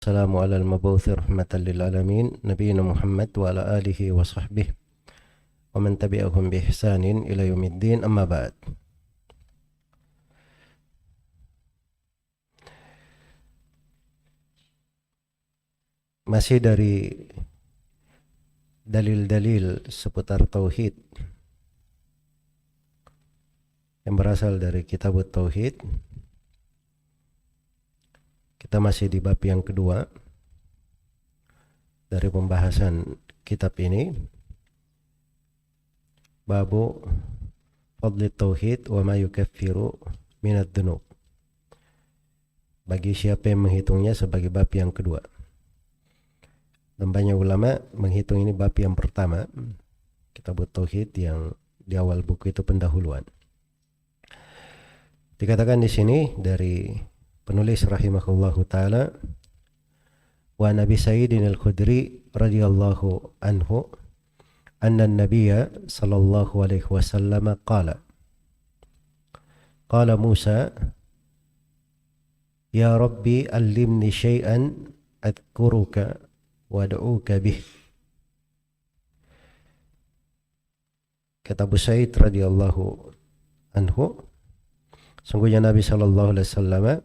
السلام على المبعوث رحمة للعالمين نبينا محمد وعلى آله وصحبه ومن تبعهم بإحسان إلى يوم الدين أما بعد. Masih dari dalil-dalil seputar tauhid yang berasal dari kitab tauhid. Kita masih di bab yang kedua dari pembahasan kitab ini. Babu fadli tauhid wa ma yukaffiru minad dzunub. Bagi siapa yang menghitungnya sebagai bab yang kedua. Dan banyak ulama menghitung ini bab yang pertama, kitab tauhid yang di awal buku itu pendahuluan. Dikatakan di sini dari penulis rahimahullahu taala, wa Nabi Sayyidin al-Khudri radhiyallahu anhu anna an-nabiyya sallallahu alaihi wasallam qala Musa ya Rabbi allimni syai'an adhkuruka wa ad'uka bih. Kata Abu Sa'id radhiyallahu anhu, sungguhnya Nabi sallallahu alaihi wasallam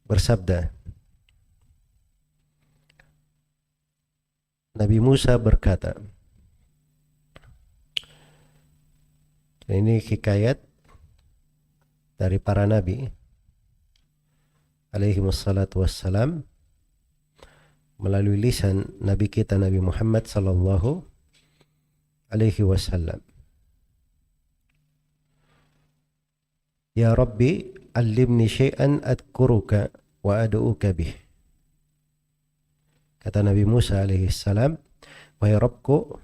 bersabda, Nabi Musa berkata, ini hikayat dari para nabi alaihi wassalatu wassalam melalui lisan Nabi kita Nabi Muhammad sallallahu alaihi wasallam. Ya Rabbi allimni syai'an adhkuruka wa ad'uka bih. Kata Nabi Musa alaihi salam, wahai Rabbku,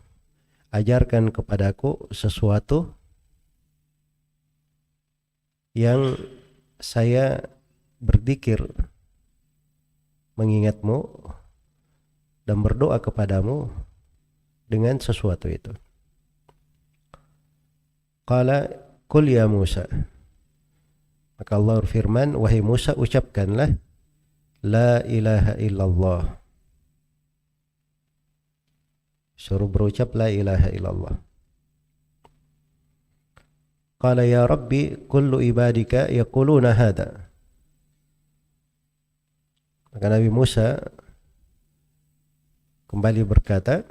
ajarkan kepadaku sesuatu yang saya berzikir mengingatmu dan berdoa kepadamu dengan sesuatu itu. Qala qul ya Musa. Maka Allah berfirman, wahai Musa, ucapkanlah la ilaha illallah. Suruh berucap la ilaha illallah. Qala ya Rabbi kullu ibadika yaquluna hada. Maka Nabi Musa kembali berkata,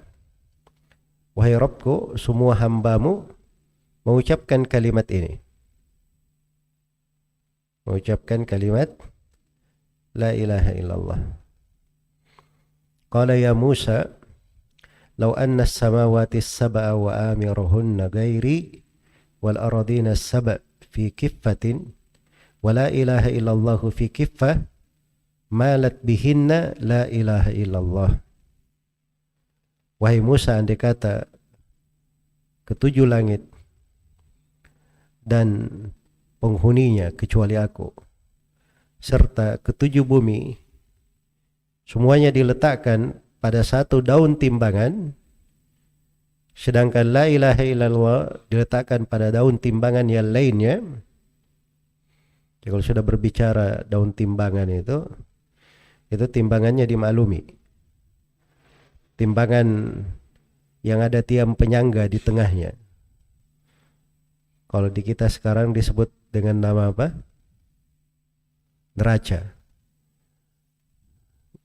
wahai Rabbku, semua hambamu mengucapkan kalimat ini. Mengucapkan kalimat la ilaha illallah. Qala ya Musa, law anna as-samawati as-sab'a wa amiruhunna ghairi wal aradina as-sab' fi kiffatin wa la ilaha illallah fi kiffah malat bihinna la ilaha illallah. Wahai Musa, andai kata ketujuh langit dan penghuninya kecuali aku serta ketujuh bumi semuanya diletakkan pada satu daun timbangan, sedangkan la ilaha illallah diletakkan pada daun timbangan yang lainnya. Jadi kalau sudah berbicara daun timbangan itu timbangannya dimaklumi. Timbangan yang ada tiang penyangga di tengahnya. Kalau di kita sekarang disebut dengan nama apa? Neraca.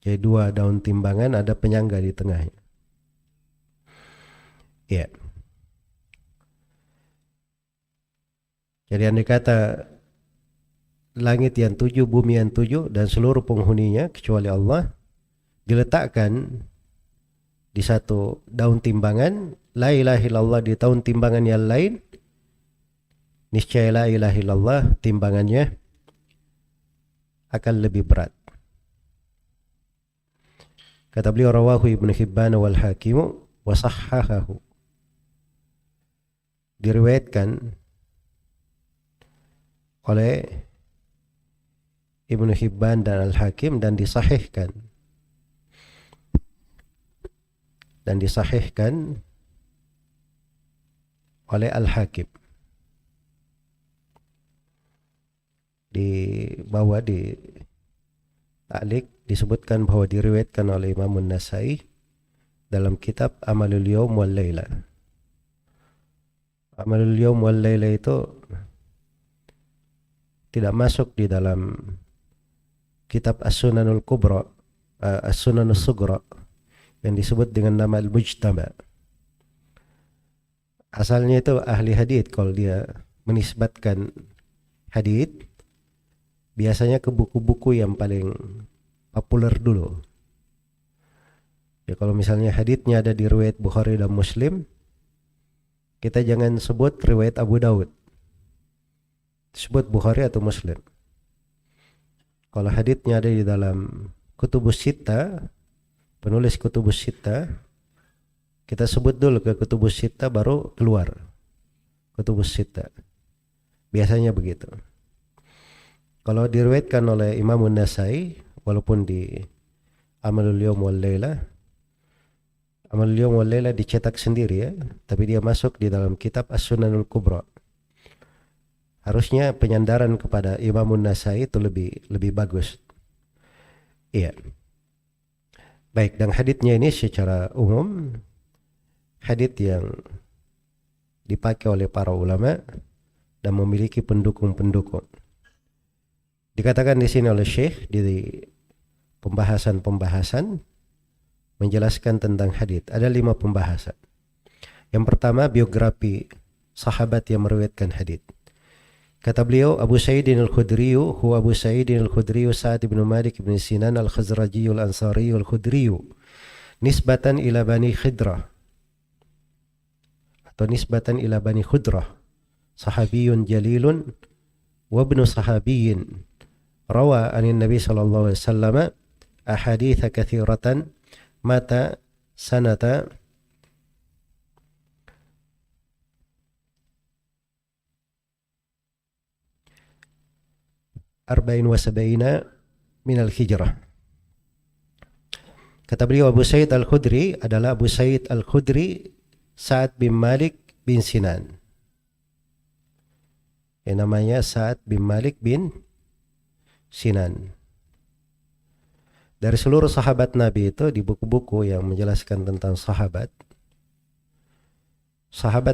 Jadi dua daun timbangan, ada penyangga di tengahnya. Ya. Jadi andai kata langit yang tujuh, bumi yang tujuh, dan seluruh penghuninya kecuali Allah diletakkan di satu daun timbangan, la ilaha illallah di daun timbangan yang lain, niscaya la ilaha illallah timbangannya akan lebih berat. Kata beliau, rawahu Ibnu Hibban wal Hakim wa sahhahahu. Diriwayatkan oleh Ibnu Hibban dan Al-Hakim dan disahihkan. Oleh Al-Hakim. Di bawah di ta'liq disebutkan bahwa diriwayatkan oleh Imam An-Nasai dalam kitab Amalul Yawm wal Laila. Amalul Yawm wal Laila itu tidak masuk di dalam kitab As-Sunanul Kubra, As-Sunanus Sugra yang disebut dengan nama Al-Mujtaba. Asalnya itu ahli hadits, kalau dia menisbatkan hadits biasanya ke buku-buku yang paling populer dulu. Ya, kalau misalnya haditsnya ada di riwayat Bukhari dan Muslim, kita jangan sebut riwayat Abu Daud, sebut Bukhari atau Muslim. Kalau haditsnya ada di dalam Kutubus Sittah, penulis Kutubus Sittah, kita sebut dulu ke Kutubus Sittah baru keluar Kutubus Sittah. Biasanya begitu. Kalau diriwayatkan oleh Imam An-Nasai, walaupun di Amalul Yawm wal Laila, Amalul Yawm wal Laila dicetak sendiri ya, tapi dia masuk di dalam kitab As-Sunanul Kubra. Harusnya penyandaran kepada Imam An-Nasai itu lebih bagus. Iya. Baik, dan haditsnya ini secara umum hadits yang dipakai oleh para ulama dan memiliki pendukung-pendukung. Dikatakan di sini oleh Syekh di pembahasan-pembahasan menjelaskan tentang hadits. Ada 5 pembahasan. Yang pertama, biografi sahabat yang meriwayatkan hadits. Kata beliau, Abu Sa'idin al-Khudri huwa Abu Sa'idin al-Khudri Sa'ad bin Malik bin Sinan al-Khazraji al-Ansari al-Khudri nisbatan ila Bani Khidrah atau nisbatan ila Bani Khudrah, sahabiyun jalilun wa ibnu sahabiyyin rawa anin Nabi sallallahu alaihi wasallam ahadits katsiratan mata sanata arba'in wa sab'ina min al-hijrah. Kata beliau, Abu Sa'id al-Khudri adalah Abu Sa'id al-Khudri Sa'ad bin Malik bin Sinan. Yang namanya Sa'ad bin Malik bin Sinan. Dari seluruh sahabat Nabi itu, di buku-buku yang menjelaskan tentang sahabat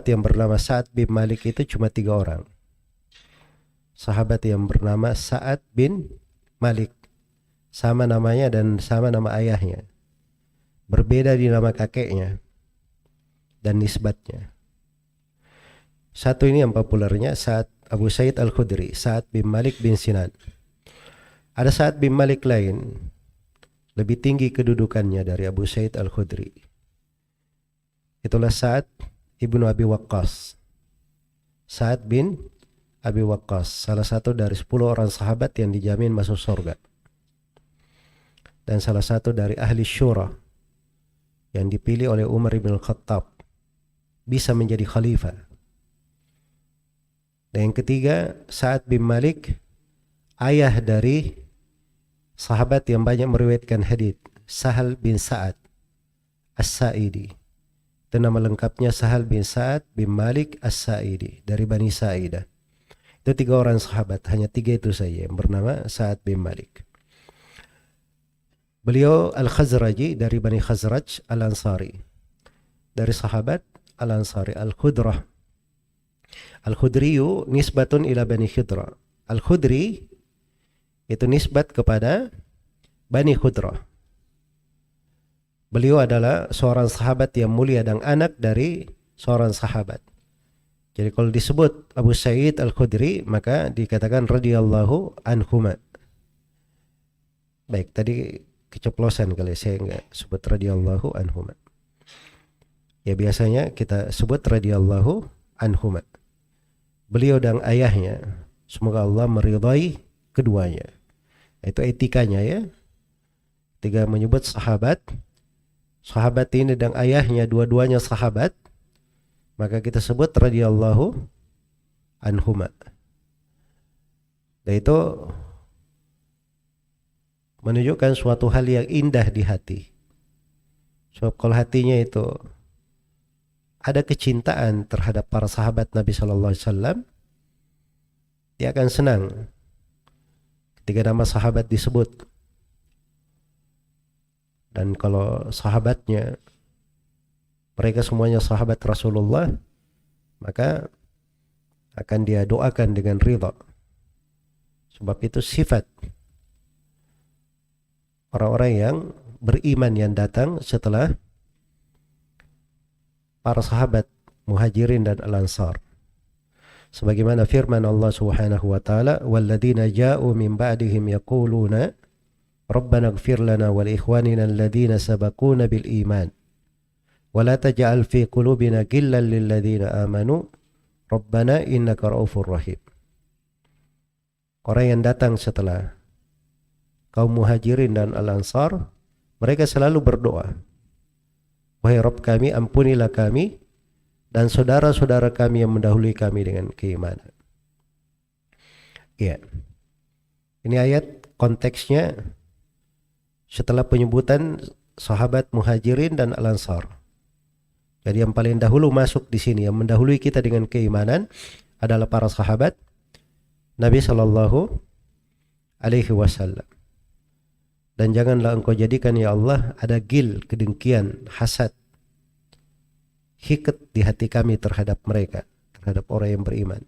yang bernama Sa'ad bin Malik itu cuma 3 orang. Sahabat yang bernama Sa'ad bin Malik, sama namanya dan sama nama ayahnya, berbeda di nama kakeknya dan nisbatnya. Satu ini yang populernya, Sa'ad Abu Sa'id al-Khudri, Sa'ad bin Malik bin Sinan. Ada Sa'ad bin Malik lain, lebih tinggi kedudukannya dari Abu Sa'id al-Khudri. Itulah Sa'ad ibnu Abi Waqqas. Sa'ad bin Abi Waqqas, salah satu dari 10 orang sahabat yang dijamin masuk surga, dan salah satu dari ahli syura yang dipilih oleh Umar bin Khattab bisa menjadi khalifah. Dan yang ketiga, Sa'ad bin Malik, ayah dari sahabat yang banyak meriwayatkan hadits, Sahal bin Sa'ad As-Sa'idi. Itu nama lengkapnya, Sahal bin Sa'ad bin Malik As-Sa'idi, dari Bani Sa'idah. Itu 3 orang sahabat, hanya 3 itu saja yang bernama Sa'ad bin Malik. Beliau Al-Khazraji, dari Bani Khazraj Al-Ansari, dari sahabat Al-Ansari. Al-Khudrah, Al-Khudriyu nisbatun ila Bani Khidrah. Al-Khudri itu nisbat kepada Bani Khudrah. Beliau adalah seorang sahabat yang mulia dan anak dari seorang sahabat. Jadi kalau disebut Abu Sa'id al-Khudri, maka dikatakan radhiyallahu anhuma. Baik, tadi keceplosan kali saya enggak sebut radhiyallahu anhuma. Ya biasanya kita sebut radhiyallahu anhuma. Beliau dan ayahnya, semoga Allah meridai keduanya. Itu etikanya ya. Ketika menyebut sahabat ini dan ayahnya dua-duanya sahabat, maka kita sebut radhiyallahu anhuma. Dan itu menunjukkan suatu hal yang indah di hati. Sebab kalau hatinya itu ada kecintaan terhadap para sahabat Nabi sallallahu alaihi wasallam, dia akan senang ketika nama sahabat disebut. Dan kalau sahabatnya, mereka semuanya sahabat Rasulullah, maka akan dia doakan dengan ridha. Sebab itu sifat orang-orang yang beriman yang datang setelah para sahabat Muhajirin dan Al-Ansar. Sebagaimana firman Allah Subhanahu wa taala, "Walladzina ja'u min ba'dihim yaquluna Rabbana ighfir lana wa li ikhwanina alladhina sabaquna bil iman wa la taj'al fi qulubina ghillan lil ladzina amanu Rabbana innaka ra'ufur rahim." Orang yang datang setelah kaum Muhajirin dan Al-Ansar, mereka selalu berdoa, "Wahai Rabb kami, ampunilah kami dan saudara-saudara kami yang mendahului kami dengan keimanan." Ya. Ini ayat konteksnya setelah penyebutan sahabat Muhajirin dan Al-Ansar. Jadi yang paling dahulu masuk di sini, yang mendahului kita dengan keimanan adalah para sahabat Nabi Shallallahu Alaihi Wasallam. Dan janganlah engkau jadikan ya Allah ada gil, kedengkian, hasad, hiket di hati kami terhadap mereka, terhadap orang yang beriman.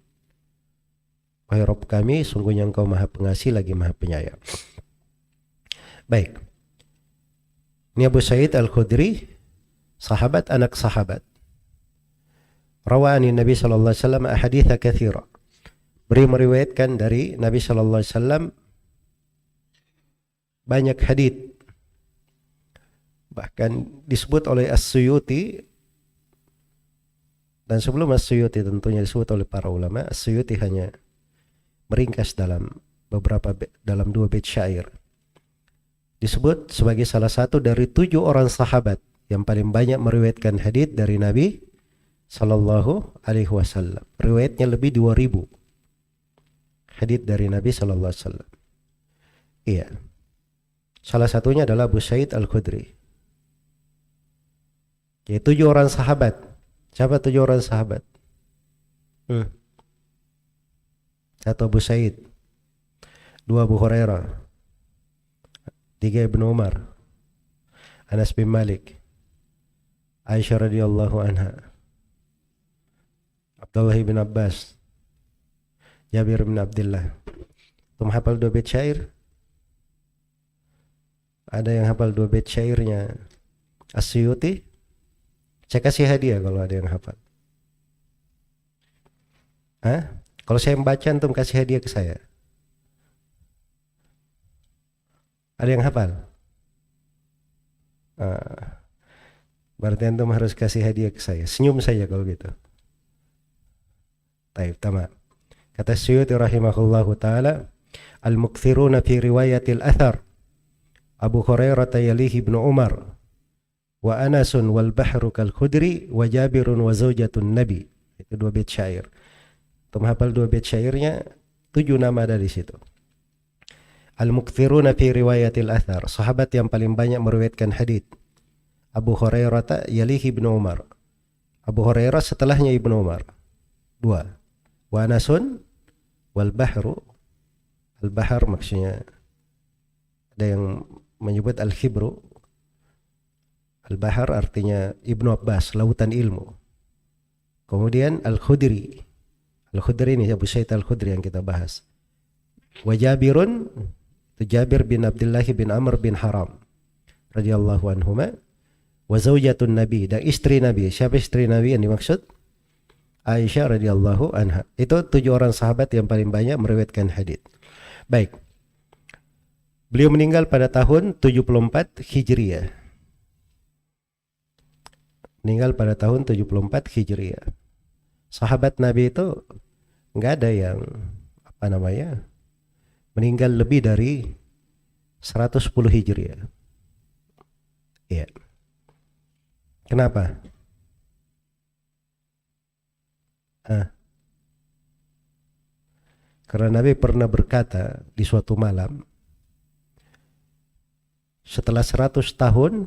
Wahai Rabb kami, sungguhnya engkau maha pengasih lagi maha penyayang. Baik. Ini Abu Sa'id Al-Khudri, sahabat anak sahabat. Rawani Nabi sallallahu alaihi wasallam ahaditha katsira. Beliau meriwayatkan dari Nabi sallallahu alaihi wasallam banyak hadits. Bahkan disebut oleh As-Suyuti, dan sebelum As-Suyuti tentunya disebut oleh para ulama, As-Suyuti hanya meringkas dalam dalam 2 bait syair. Disebut sebagai salah satu dari 7 orang sahabat yang paling banyak meriwayatkan hadits dari Nabi sallallahu alaihi wasallam. Riwayatnya lebih 2000 hadits dari Nabi sallallahu alaihi wasallam. Iya. Salah satunya adalah Abu Sa'id Al-Khudri. Jadi 7 orang sahabat. Siapa 7 orang sahabat? 1 Abu Sa'id, 2 Abu Hurairah, 3 Ibnu Umar, Anas bin Malik, Aisyah radhiyallahu anha, Abdullah bin Abbas, Jabir bin Abdullah. Tum hafal 2 bait syair? Ada yang hafal 2 bait syairnya As-Suyuti? Saya kasih hadiah kalau ada yang hafal. Kalau saya membaca, antum kasih hadiah ke saya. Ada yang hafal? Berarti antum harus kasih hadiah ke saya. Senyum saja kalau gitu. Taib, tamam. Kata Suyuti rahimahullahu ta'ala, al-mukthiruna fi riwayatil athar Abu Hurairah yalihi Ibnu Umar wa Anasun wal bahru kal khudri wa Jabirun wa zaujatun Nabi. Itu 2 bait syair. Antum hafal 2 bait syairnya, 7 nama ada di situ. Al-mukthiruna fi riwayatil athar, sahabat yang paling banyak meriwayatkan hadits. Abu Hurairah yalihi Ibnu Umar. Abu Hurairah setelahnya Ibnu Umar. 2. Wa Anasun wal bahru. Al-bahar maksudnya ada yang menyebut al-khibru. Al-bahar artinya Ibnu Abbas, lautan ilmu. Kemudian Al-Khudri. Al-Khudri ini Abu Sa'id Al-Khudri yang kita bahas. Wa Jabirun, itu Jabir bin Abdullah bin Amr bin Haram radhiyallahu anhuma. Wa zaujatun Nabi, dan istri Nabi. Siapa istri Nabi yang dimaksud? Aisyah radhiyallahu anha. Itu 7 orang sahabat yang paling banyak meriwayatkan hadits. Baik. Beliau meninggal pada tahun 74 Hijriah. Meninggal pada tahun 74 Hijriah. Sahabat Nabi itu enggak ada yang meninggal lebih dari 110 Hijriah. Iya. Kenapa? Karena Nabi pernah berkata di suatu malam, setelah 100 tahun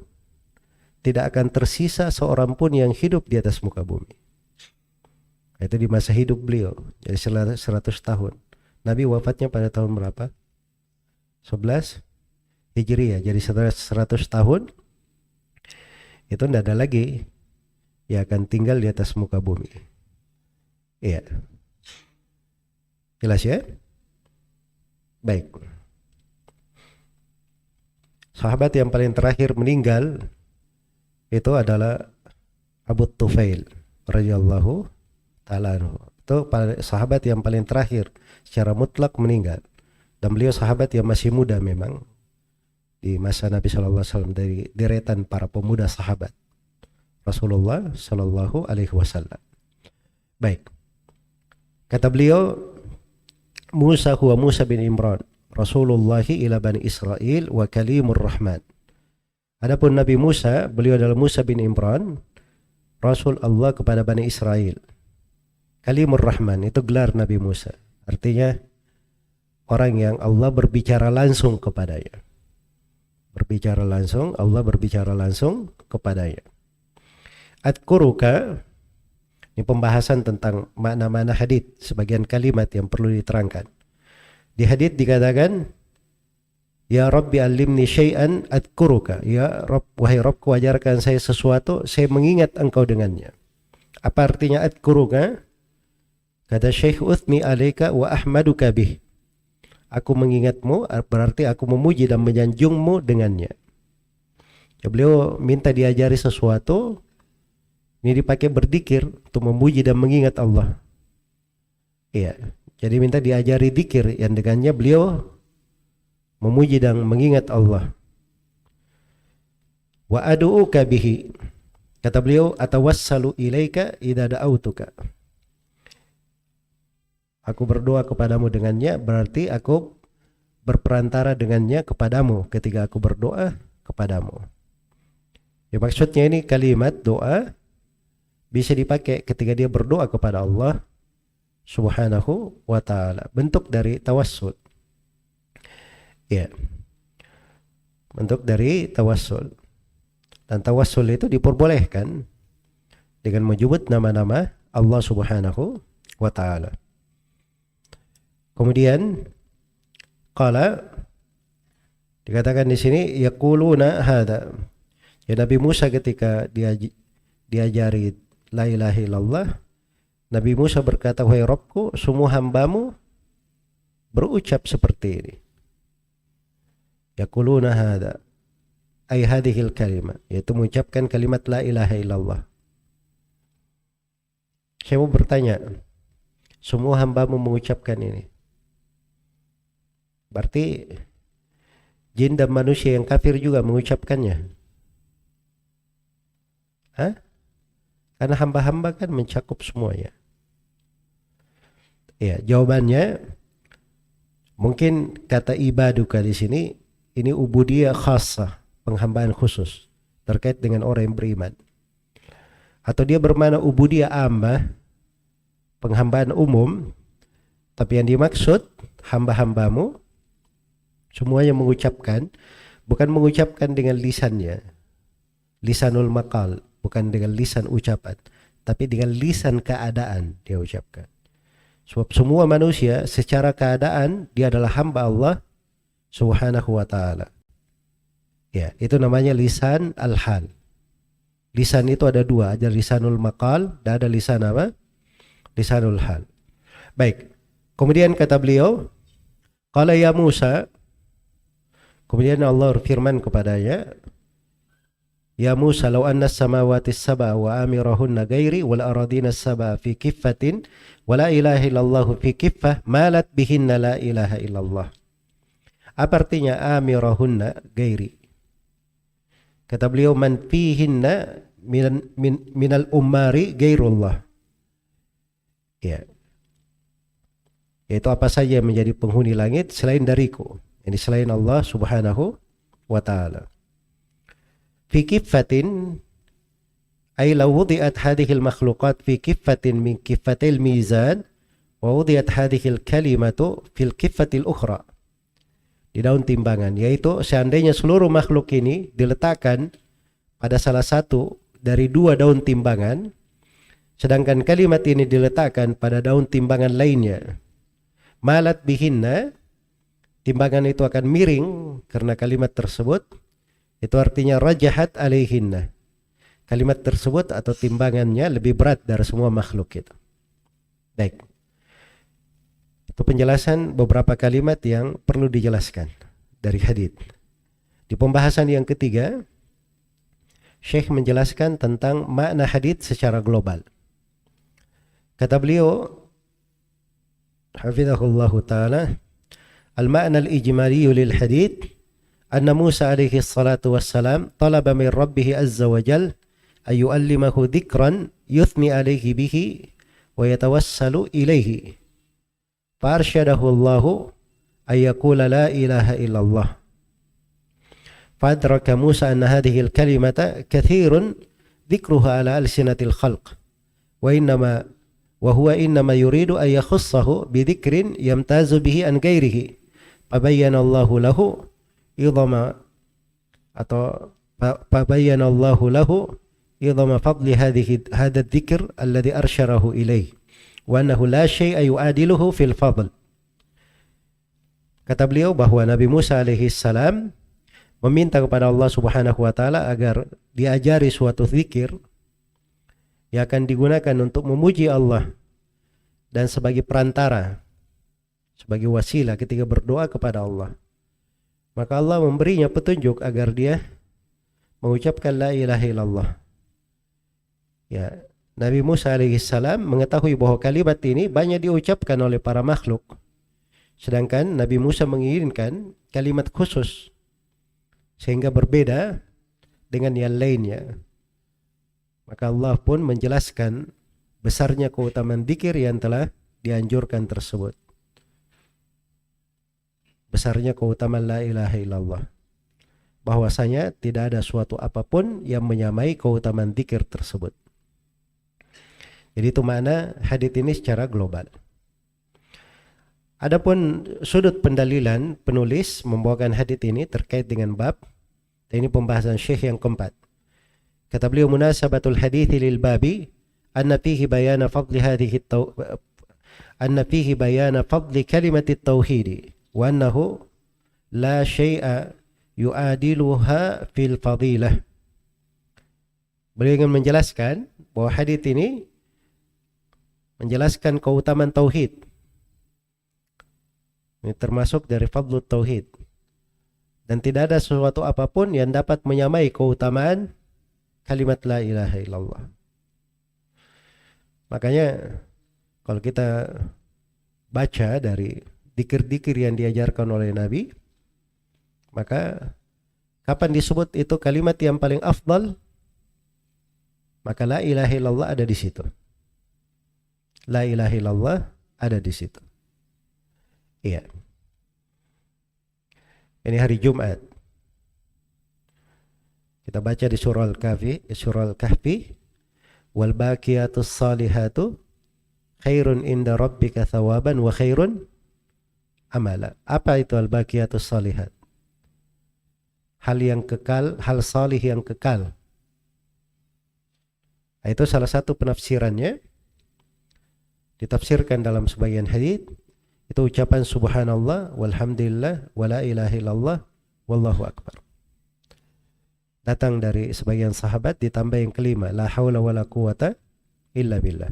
tidak akan tersisa seorang pun yang hidup di atas muka bumi. Itu di masa hidup beliau. Jadi setelah 100 tahun. Nabi wafatnya pada tahun berapa? 11 Hijriah. Jadi setelah 100 tahun itu tidak ada lagi, ia akan tinggal di atas muka bumi. Iya. Jelas ya? Baik. Sahabat yang paling terakhir meninggal itu adalah Abu Tufail radhiyallahu ta'ala anhu. Itu sahabat yang paling terakhir secara mutlak meninggal. Dan beliau sahabat yang masih muda memang di masa Nabi sallallahu alaihi wasallam, dari deretan para pemuda sahabat Rasulullah sallallahu alaihi wasallam. Baik. Kata beliau, Musa huwa Musa bin Imran, Rasulullahi ila Bani Israel wa kalimur Rahman. Adapun Nabi Musa, beliau adalah Musa bin Imran, Rasul Allah kepada Bani Israel. Kalimur Rahman itu gelar Nabi Musa. Artinya orang yang Allah berbicara langsung kepadanya. Berbicara langsung, Allah berbicara langsung kepadanya. Adkuruka, ini pembahasan tentang makna-makna hadits, sebagian kalimat yang perlu diterangkan. Di hadits dikatakan, Ya Rabbi alimni syai'an adkuruka. Ya Rabb, wahai Rabbku, ajarkan saya sesuatu, saya mengingat engkau dengannya. Apa artinya adkuruka? Kata Syekh, uthni alaika wa ahmaduka bih. Aku mengingatmu, berarti aku memuji dan menyanjungmu dengannya. Ya, beliau minta diajari sesuatu, ini dipakai berzikir untuk memuji dan mengingat Allah. Iya, jadi minta diajari zikir yang dengannya beliau memuji dan mengingat Allah. Wa adu'uka bihi. Kata beliau, atawassalu ilaika idza da'autuka. Aku berdoa kepadamu dengannya, berarti aku berperantara dengannya kepadamu ketika aku berdoa kepadamu. Ya, maksudnya ini kalimat doa bisa dipakai ketika dia berdoa kepada Allah Subhanahu wa ta'ala. Bentuk dari tawassul. Ya. Bentuk dari tawassul. Dan tawassul itu diperbolehkan dengan menyebut nama-nama Allah Subhanahu wa ta'ala. Kemudian qala, dikatakan di sini yaquluna hada. Ya, Nabi Musa ketika diajari la ilaha illallah, Nabi Musa berkata, wahai Rabbku, semua hambamu berucap seperti ini. Yaquluna hada, ay hadhil kalimah, yaitu mengucapkan kalimat la ilaha illallah. Saya mau bertanya, semua hambamu mengucapkan ini, berarti jin dan manusia yang kafir juga mengucapkannya? Hah? Karena hamba-hamba kan mencakup semuanya. Ya, jawabannya mungkin kata ibaduka di sini ini ubudiyah khasah, penghambaan khusus terkait dengan orang yang beriman. Atau dia bermakna ubudiyah ammah, penghambaan umum, tapi yang dimaksud hamba-hambamu semuanya mengucapkan, bukan mengucapkan dengan lisannya, lisanul maqal, bukan dengan lisan ucapan, tapi dengan lisan keadaan dia ucapkan. Sebab semua manusia secara keadaan dia adalah hamba Allah Subhanahu wa ta'ala. Ya, itu namanya lisan al-hal. Lisan itu ada dua, ada lisanul maqal dan ada lisan apa? Lisanul hal. Baik. Kemudian kata beliau, qala ya Musa, kemudian Allah berfirman kepadanya, ya Musa, law anna as-samawati as-sab'a wa amirahunna ghairi wal aradina as-sab'a fi kiffatin wa la ilaha illallah fi kiffah malat bihinna la ilaha illallah. Apa artinya amirahunna ghairi? Kata beliau, man fihinna minal ummari ghairullah. Ya. Yaitu apa saja yang menjadi penghuni langit selain dariku, ini selain Allah Subhanahu wa ta'ala. Fi kiffatin ay law wudi'at hadhihi al-makhluqat fi kiffatin min kiffatil mizan wa wudi'at hadhihi al-kalimatu fil kiffatil ukhra. Di daun timbangan, yaitu seandainya seluruh makhluk ini diletakkan pada salah satu dari dua daun timbangan, sedangkan kalimat ini diletakkan pada daun timbangan lainnya, malat bihinna, timbangan itu akan miring karena kalimat tersebut. Itu artinya rajahat alaihinna, kalimat tersebut atau timbangannya lebih berat dari semua makhluk itu. Baik. Itu penjelasan beberapa kalimat yang perlu dijelaskan dari hadits. Di pembahasan yang ketiga, Syekh menjelaskan tentang makna hadits secara global. Kata beliau, hafizahullahu ta'ala, al-ma'na al-ijmali lil hadits anna Musa alaihi salatu wassalam talaba min rabbih azza wa jal ay yu'allimahu dhikran yuthni alaihi bihi wa yatawassalu ilaihi. Farsyadahu Allahu ay yaqula la ilaha illallah. فأدرك موسى أن هذه الكلمة كثير ذكرها على ألسنة الخلق وهو إنما يريد أن يخصه بذكر يمتاز به عن غيره فبين الله له عظم فضل هذا الذكر الذي أرشره إليه وأنه لا شيء يعادله في الفضل. Kata beliau bahwa Nabi Musa alaihi salam meminta kepada Allah Subhanahu wa taala agar diajari suatu zikir yang akan digunakan untuk memuji Allah dan sebagai perantara, sebagai wasilah ketika berdoa kepada Allah. Maka Allah memberinya petunjuk agar dia mengucapkan la ilaha illallah. Ya, Nabi Musa alaihi salam mengetahui bahwa kalimat ini banyak diucapkan oleh para makhluk. Sedangkan Nabi Musa menginginkan kalimat khusus sehingga berbeda dengan yang lainnya. Maka Allah pun menjelaskan besarnya keutamaan dzikir yang telah dianjurkan tersebut. Besarnya keutamaan la ilaha illallah. Bahwasanya tidak ada suatu apapun yang menyamai keutamaan dzikir tersebut. Jadi itu makna hadits ini secara global. Adapun sudut pendalilan penulis membawakan hadits ini terkait dengan bab. Ini pembahasan Syekh yang keempat. Kata beliau, munasabatul hadithi lil babi anna fihi bayana fadli kalimati tauhid wa annahu la syai'a yu'adiluha fil fadilah. Beliau ingin menjelaskan bahwa hadits ini menjelaskan keutamaan tauhid. Ini termasuk dari fadlut tauhid. Dan tidak ada sesuatu apapun yang dapat menyamai keutamaan kalimat la ilaha illallah. Makanya kalau kita baca dari dzikir-dzikir yang diajarkan oleh Nabi, maka kapan disebut itu kalimat yang paling afdal, maka la ilaha illallah ada di situ. La ilaha illallah ada di situ. Iya. Ini hari Jumat. Kita baca di surah Al-Kahfi, wal baqiyatus salihatu khairun inda rabbika thawaban wa khairun amala. Apa itu al baqiyatus salihat? Hal yang kekal, hal salih yang kekal. Itu salah satu penafsirannya. Ditafsirkan dalam sebagian hadits. Itu ucapan subhanallah walhamdulillah wala ilaha illallah wallahu akbar. Datang dari sebagian sahabat ditambah yang kelima, la haula wala quwata illa billah.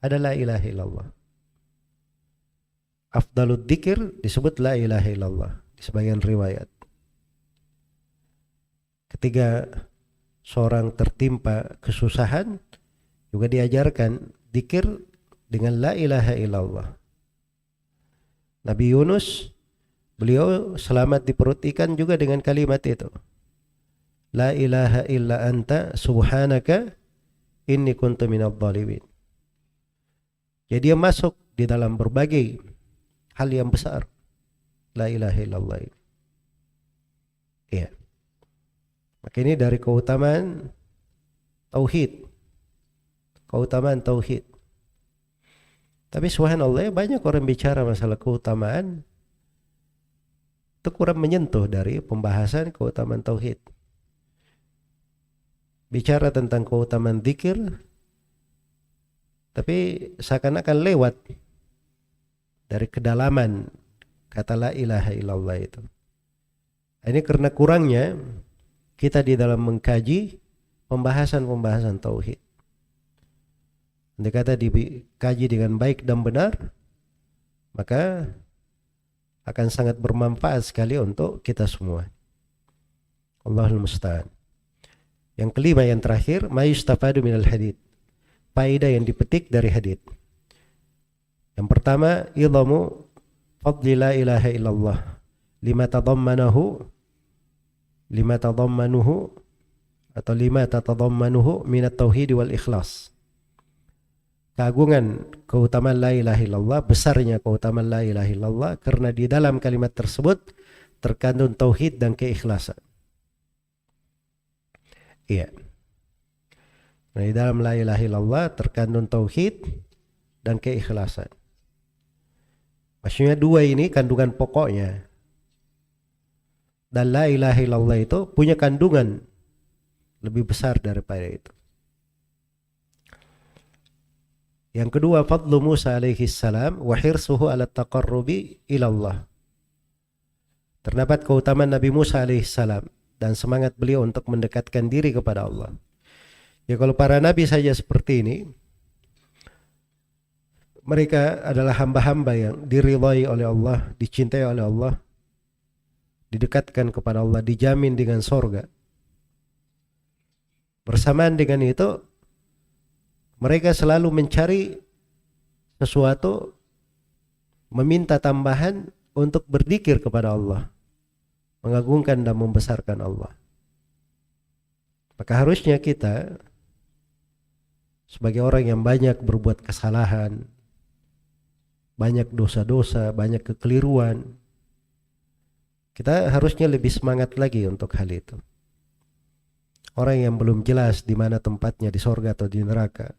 Ada la ilaha illallah. Afdalud dzikir disebut la ilaha illallah di sebagian riwayat. Ketika seorang tertimpa kesusahan juga diajarkan dzikir dengan la ilaha illallah. Nabi Yunus, beliau selamat di perut ikan juga dengan kalimat itu. La ilaha illa anta subhanaka inni kuntu minadh dhalimin. Jadi dia masuk di dalam berbagai hal yang besar. La ilaha illallah. Iya. Maka ini dari keutamaan tauhid. Keutamaan tauhid. Tapi subhanallah banyak orang bicara masalah keutamaan itu kurang menyentuh dari pembahasan keutamaan tauhid. Bicara tentang keutamaan dzikir tapi seakan-akan lewat dari kedalaman kata la ilaha illallah itu. Ini karena kurangnya kita di dalam mengkaji pembahasan-pembahasan tauhid. Andai kata dikaji dengan baik dan benar, maka akan sangat bermanfaat sekali untuk kita semua. Allahul musta'an. Yang kelima, yang terakhir, ma yustafadu minal hadith. Faedah yang dipetik dari hadith. Yang pertama, idhamu fadli la ilaha illallah lima tatadammanuhu minat tauhid wal ikhlas. Keagungan keutamaan la ilaha illallah, besarnya keutamaan la ilaha illallah karena di dalam kalimat tersebut terkandung tauhid dan keikhlasan. Iya. Nah, di dalam la ilaha illallah terkandung tauhid dan keikhlasan. Maksudnya dua ini kandungan pokoknya. Dan la ilaha illallah itu punya kandungan lebih besar daripada itu. Yang kedua, fadlu Musa alaihi salam wa hirsuhu ala taqarrubi ilallah. Terdapat keutamaan Nabi Musa alaihi salam dan semangat beliau untuk mendekatkan diri kepada Allah. Ya, kalau para nabi saja seperti ini, mereka adalah hamba-hamba yang diridhai oleh Allah, dicintai oleh Allah, didekatkan kepada Allah, dijamin dengan sorga. Bersamaan dengan itu, mereka selalu mencari sesuatu, meminta tambahan untuk berzikir kepada Allah, mengagungkan dan membesarkan Allah. Maka harusnya kita sebagai orang yang banyak berbuat kesalahan, banyak dosa-dosa, banyak kekeliruan, kita harusnya lebih semangat lagi untuk hal itu. Orang yang belum jelas di mana tempatnya, di sorga atau di neraka,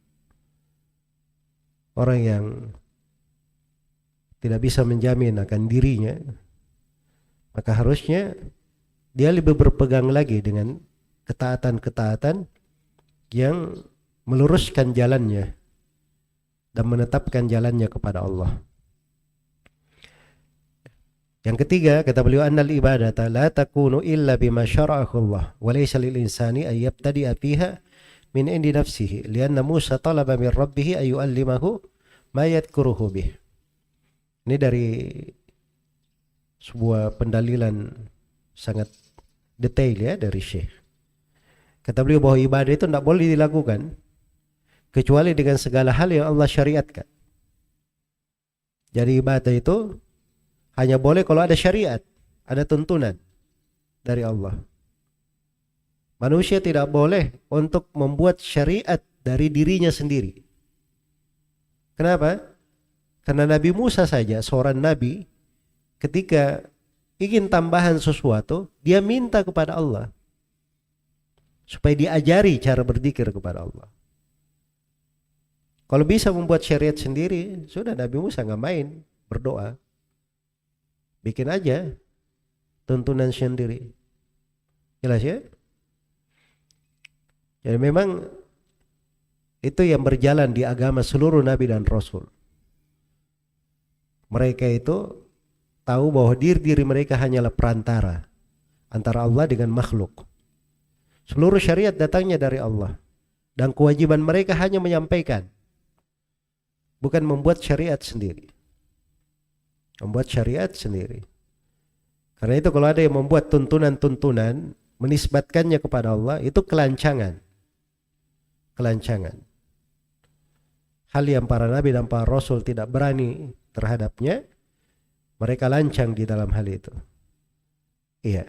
orang yang tidak bisa menjamin akan dirinya, maka harusnya dia lebih berpegang lagi dengan ketaatan-ketaatan yang meluruskan jalannya dan menetapkan jalannya kepada Allah. Yang ketiga, kata beliau, annal ibadata la takunu illa bima syara'ahu Allah wa laysa lil insani ay yabtadi'a fiha min indi nafsihi lianna Musa talaba min rabbih ay yu'allimahu ma yadhkuruhu bih. Ini dari sebuah pendalilan sangat detail ya dari Syekh. Kata beliau bahwa ibadah itu tidak boleh dilakukan kecuali dengan segala hal yang Allah syariatkan. Jadi ibadah itu hanya boleh kalau ada syariat, ada tuntunan dari Allah. Manusia tidak boleh untuk membuat syariat dari dirinya sendiri. Kenapa? Karena Nabi Musa saja, seorang nabi, ketika ingin tambahan sesuatu, dia minta kepada Allah supaya diajari cara berzikir kepada Allah. Kalau bisa membuat syariat sendiri, sudah Nabi Musa nggak main berdoa. Bikin aja tuntunan sendiri. Jelas ya? Jadi memang itu yang berjalan di agama seluruh nabi dan rasul. Mereka itu tahu bahwa diri mereka hanyalah perantara antara Allah dengan makhluk. Seluruh syariat datangnya dari Allah. Dan kewajiban mereka hanya menyampaikan, bukan membuat syariat sendiri. Membuat syariat sendiri. Karena itu kalau ada yang membuat tuntunan-tuntunan, menisbatkannya kepada Allah, itu kelancangan. Kelancangan. Hal yang para nabi dan para rasul tidak berani terhadapnya, mereka lancang di dalam hal itu. Iya.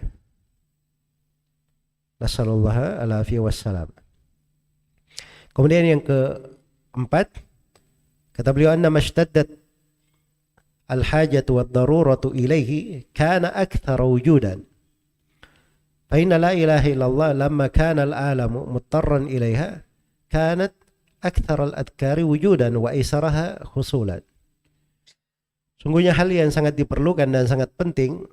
Nasallallahu alaihi wassalam. Kemudian yang keempat, kata beliau, anna mashtaddat al-hajatu wad-daruratu ilaihi kana akthara wujudan. Fa inna la ilaha illallah lamma kana al-alamu muttarran ilaiha kanat akthara al-adhkari wujudan wa aisaraha khusulan. Sungguhnya hal yang sangat diperlukan dan sangat penting,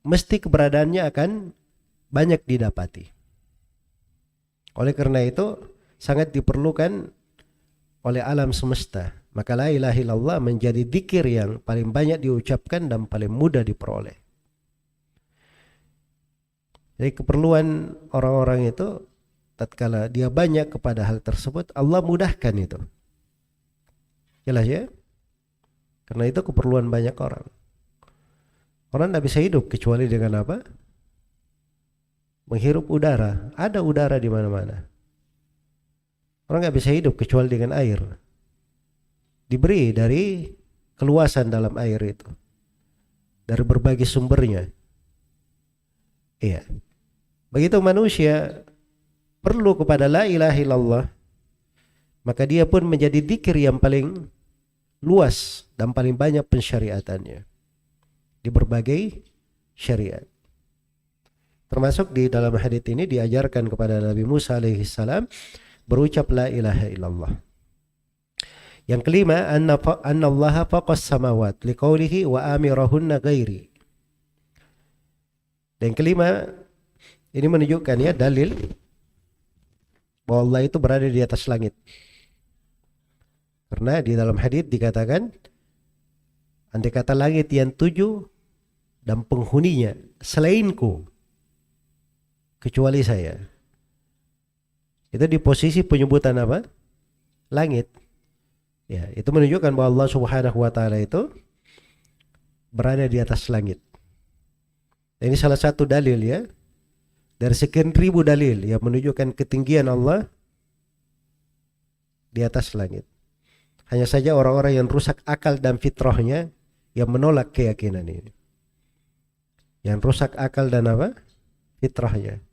mesti keberadaannya akan banyak didapati. Oleh karena itu sangat diperlukan oleh alam semesta. Maka la ilaha illallah menjadi dzikir yang paling banyak diucapkan dan paling mudah diperoleh. Jadi keperluan orang-orang itu tatkala dia banyak kepada hal tersebut, Allah mudahkan itu. Jelas ya? Karena itu keperluan banyak orang. Orang tidak bisa hidup kecuali dengan apa? Menghirup udara. Ada udara di mana-mana. Orang nggak bisa hidup kecuali dengan air. Diberi dari keluasan dalam air itu. Dari berbagai sumbernya. Iya. Begitu manusia perlu kepada la ilaha illallah, maka dia pun menjadi dzikir yang paling luas dan paling banyak pensyariatannya di berbagai syariat. Termasuk di dalam hadits ini diajarkan kepada Nabi Musa alaihi salam berucap la ilaha illallah. Yang kelima, anna Allah faqas samawat liqaulihi wa amirahunna ghairi. Dan kelima, ini menunjukkan ya dalil bahwa Allah itu berada di atas langit. Karena di dalam hadits dikatakan, andai kata langit yang 7 dan penghuninya selainku kecuali saya. Itu di posisi penyebutan apa? Langit. Ya, itu menunjukkan bahwa Allah Subhanahu wa taala itu berada di atas langit. Dan ini salah satu dalil ya dari sekian ribu dalil yang menunjukkan ketinggian Allah di atas langit. Hanya saja orang-orang yang rusak akal dan fitrahnya yang menolak keyakinan ini. Yang rusak akal dan apa? Fitrahnya.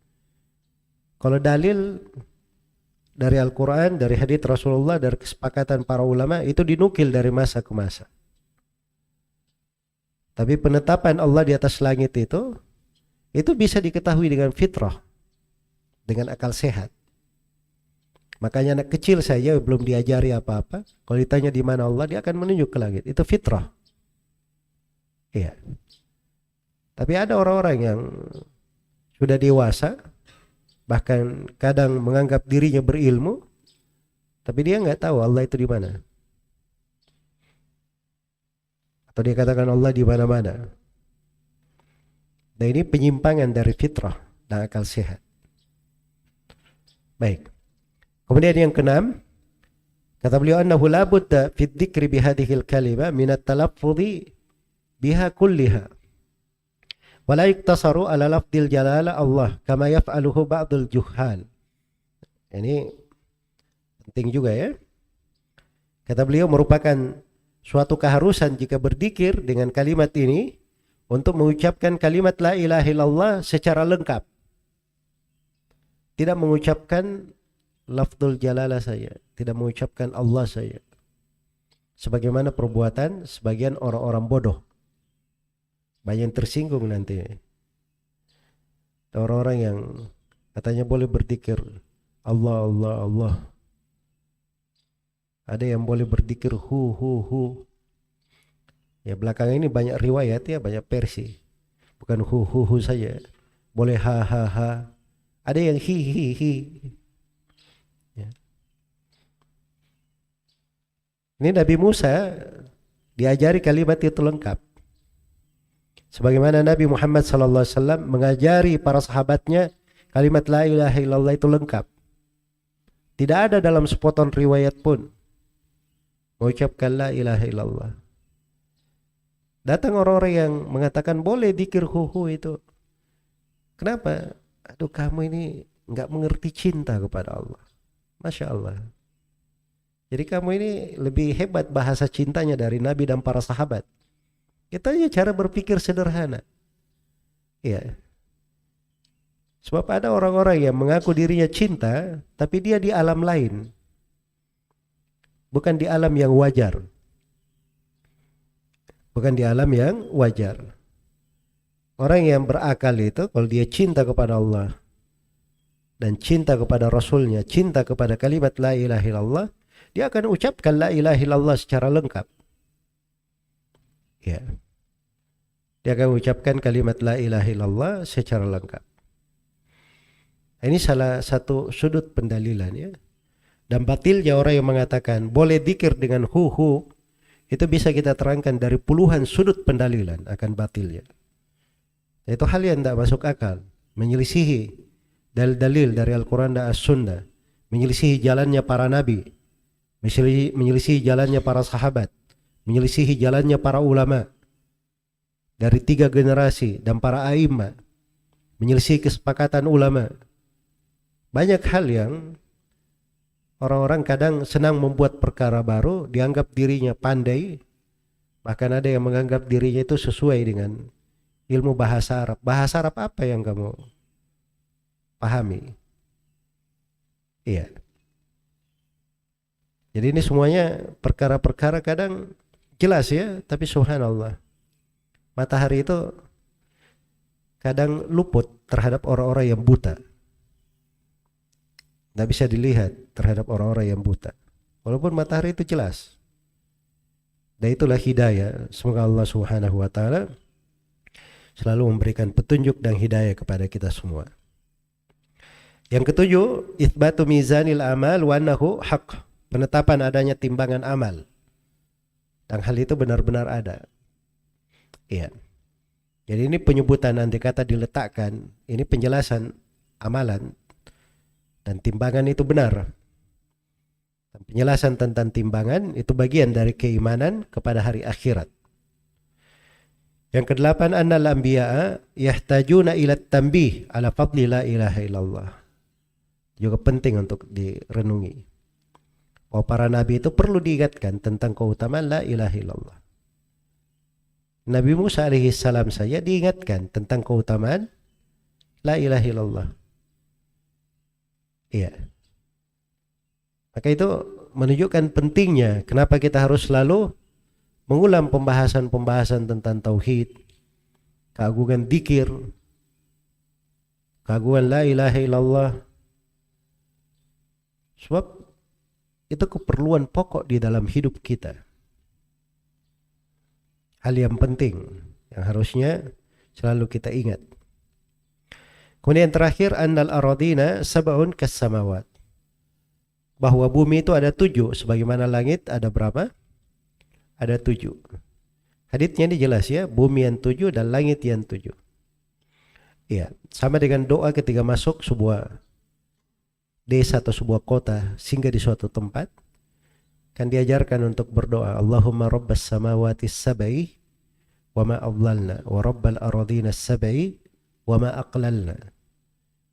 Kalau dalil dari Al-Quran, dari hadits Rasulullah, dari kesepakatan para ulama, itu dinukil dari masa ke masa. Tapi penetapan Allah di atas langit itu bisa diketahui dengan fitrah, dengan akal sehat. Makanya anak kecil saja belum diajari apa-apa, kalau ditanya di mana Allah, dia akan menunjuk ke langit. Itu fitrah. Iya. Tapi ada orang-orang yang sudah dewasa, bahkan kadang menganggap dirinya berilmu, tapi dia nggak tahu Allah itu di mana. Atau dia katakan Allah di mana-mana. Dan ini penyimpangan dari fitrah dan akal sehat. Baik. Kemudian yang keenam, kata beliau annahu la budda fi dzikri bi hadhil kalima min at-talaffudhi biha kulliha. Wa la iktasaru ala lafdil jalala Allah kama yaf'aluhu ba'dul juhal. Ini penting juga ya. Kata beliau merupakan suatu keharusan jika berzikir dengan kalimat ini untuk mengucapkan kalimat la ilaha illallah secara lengkap. Tidak mengucapkan lafdul jalalah saja, tidak mengucapkan Allah saja. Sebagaimana perbuatan sebagian orang-orang bodoh. Banyak yang tersinggung nanti. Orang-orang yang katanya boleh berzikir Allah, Allah, Allah. Ada yang boleh berzikir hu. Ya belakangan ini banyak riwayat ya, banyak versi. Bukan hu saja. Boleh ha. Ada yang hi. Ya. Ini Nabi Musa diajari kalimat itu lengkap. Sebagaimana Nabi Muhammad SAW mengajari para sahabatnya kalimat la ilaha illallah itu lengkap. Tidak ada dalam sepotong riwayat pun mengucapkan la ilaha illallah. Datang orang-orang yang mengatakan boleh dzikir hu itu. Kenapa? Aduh, kamu ini nggak mengerti cinta kepada Allah. Masya Allah. Jadi kamu ini lebih hebat bahasa cintanya dari Nabi dan para sahabat. Kita aja cara berpikir sederhana. Ya. Sebab ada orang-orang yang mengaku dirinya cinta, tapi dia di alam lain. Bukan di alam yang wajar. Bukan di alam yang wajar. Orang yang berakal itu, kalau dia cinta kepada Allah dan cinta kepada Rasulnya, cinta kepada kalimat la ilaha illallah, dia akan ucapkan la ilaha illallah secara lengkap. Ya. Dia akan ucapkan kalimat la ilaha illallah secara lengkap. Ini salah satu sudut pendalilan ya. Dan batilnya orang yang mengatakan boleh dzikir dengan hu, itu bisa kita terangkan dari puluhan sudut pendalilan akan batilnya. Itu hal yang tidak masuk akal. menyelisihi dalil-dalil dari Al-Quran dan As-Sunnah, menyelisihi jalannya para nabi, menyelisihi jalannya para sahabat, menyelisihi jalannya para ulama dari 3 generasi dan para a'immah, menyelisihi kesepakatan ulama. Banyak hal yang orang-orang kadang senang membuat perkara baru, dianggap dirinya pandai, bahkan ada yang menganggap dirinya itu sesuai dengan ilmu bahasa Arab. Bahasa Arab apa yang kamu pahami? Iya. Jadi ini semuanya perkara-perkara kadang jelas ya, tapi subhanallah, matahari itu kadang luput terhadap orang-orang yang buta. Tidak bisa dilihat terhadap orang-orang yang buta. Walaupun matahari itu jelas. Dan itulah hidayah. Semoga Allah Subhanahu wa taala selalu memberikan petunjuk dan hidayah kepada kita semua. Yang ketujuh, itsbatu mizanil amal wa annahu haqq. Penetapan adanya timbangan amal. Dan hal itu benar-benar ada. Iya. Jadi ini penyebutan andai kata diletakkan, ini penjelasan amalan dan timbangan itu benar. Dan penjelasan tentang timbangan itu bagian dari keimanan kepada hari akhirat. Yang kedelapan, annal anbiya'a yahtajuna ila tanbih ala fadli la ilaha illallah. Juga penting untuk direnungi. Bahwa para nabi itu perlu diingatkan tentang keutamaan la ilaha illallah. Nabi Musa alaihi salam saja diingatkan tentang keutamaan la ilaha illallah. Iya. Maka itu menunjukkan pentingnya kenapa kita harus selalu mengulang pembahasan-pembahasan tentang tauhid, keagungan dzikir, keagungan la ilaha illallah. Sebab itu keperluan pokok di dalam hidup kita. Hal yang penting yang harusnya selalu kita ingat. Kemudian terakhir, annal aradina sab'un kas-samawat. Bahwa bumi itu ada 7, sebagaimana langit ada berapa? Ada 7. Haditsnya ini jelas ya, bumi yang 7 dan langit yang 7. Iya, sama dengan doa ketika masuk sebuah desa atau sebuah kota, singgah di suatu tempat, kan diajarkan untuk berdoa, Allahumma rabbas samawati sab'i wa ma adlalna wa rabbal aradina sab'i wa ma aqlalna.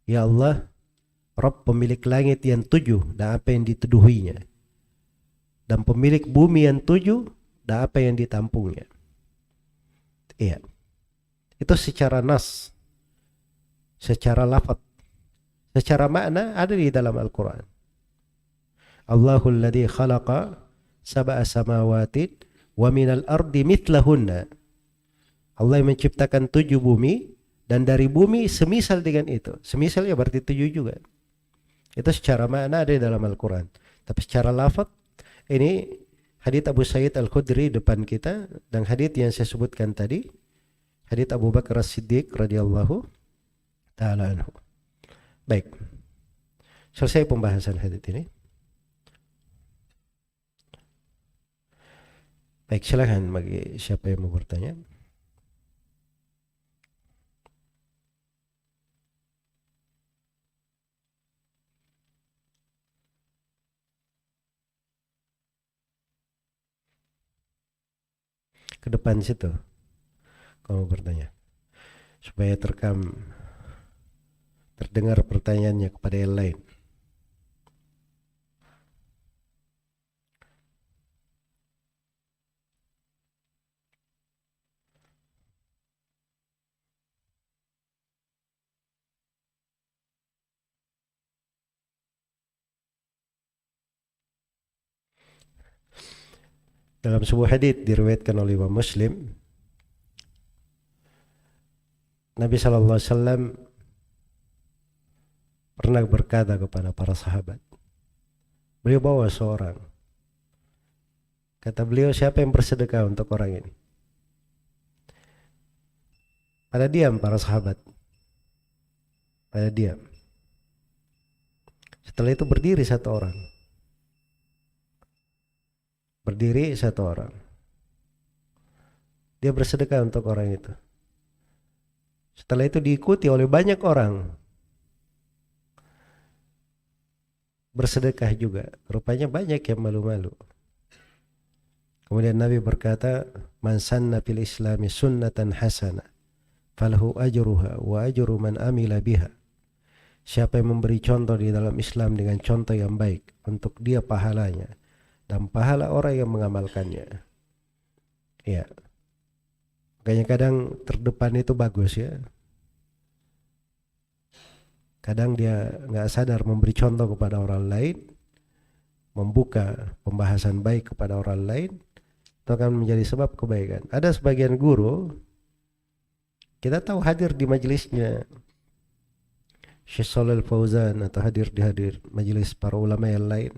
Ya Allah, Rabb pemilik langit yang 7 dan apa yang dituduhinya, dan pemilik bumi yang 7 dan apa yang ditampungnya. Iya. Itu secara nas, secara lafaz, secara makna ada di dalam Al-Quran. Allahul ladzi khalaqa sab'a samawati wa minal ardi mithlahunna. Allah yang menciptakan 7 bumi, dan dari bumi semisal dengan itu. Semisal ya berarti 7 juga. Itu secara makna ada di dalam Al-Quran. Tapi secara lafaz, ini hadits Abu Sa'id Al-Khudri depan kita, dan hadits yang saya sebutkan tadi, hadits Abu Bakar As-Siddiq radhiyallahu ta'ala anhu. Baik. Selesai pembahasan hadits ini. Baik, silakan bagi siapa yang mau bertanya. Ke depan situ kamu bertanya, supaya terdengar pertanyaannya kepada yang lain. Dalam sebuah hadits diriwayatkan oleh Imam Muslim, Nabi sallallahu alaihi wasallam pernah berkata kepada para sahabat. Beliau bawa seorang. Kata beliau, siapa yang bersedekah untuk orang ini? Pada diam para sahabat. Pada diam. Setelah itu berdiri satu orang. Berdiri satu orang. Dia bersedekah untuk orang itu. Setelah itu diikuti oleh banyak orang, bersedekah juga. Rupanya banyak yang malu-malu. Kemudian Nabi berkata, "Man sanna fil Islami sunnatan hasanah, falahu ajruha wa ajru man amila biha." Siapa yang memberi contoh di dalam Islam dengan contoh yang baik, untuk dia pahalanya dan pahala orang yang mengamalkannya. Ya, makanya kadang terdepan itu bagus ya. Kadang dia nggak sadar memberi contoh kepada orang lain, membuka pembahasan baik kepada orang lain, itu akan menjadi sebab kebaikan. Ada sebagian guru, kita tahu hadir di majelisnya Syekh Shalal Fauzan atau hadir majelis para ulama yang lain.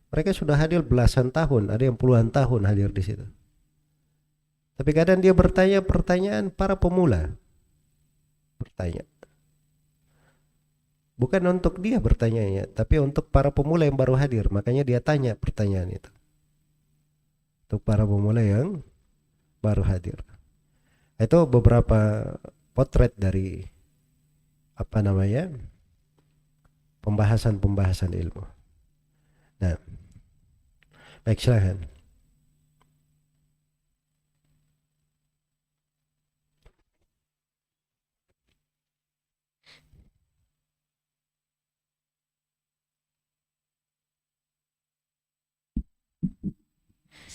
Mereka sudah hadir belasan tahun, ada yang puluhan tahun hadir di situ. Tapi kadang dia bertanya pertanyaan para pemula. Bertanya. Bukan untuk dia bertanyanya, tapi untuk para pemula yang baru hadir. Makanya dia tanya pertanyaan itu. Untuk para pemula yang baru hadir. Itu beberapa potret dari pembahasan ilmu. Nah, baik, silahkan.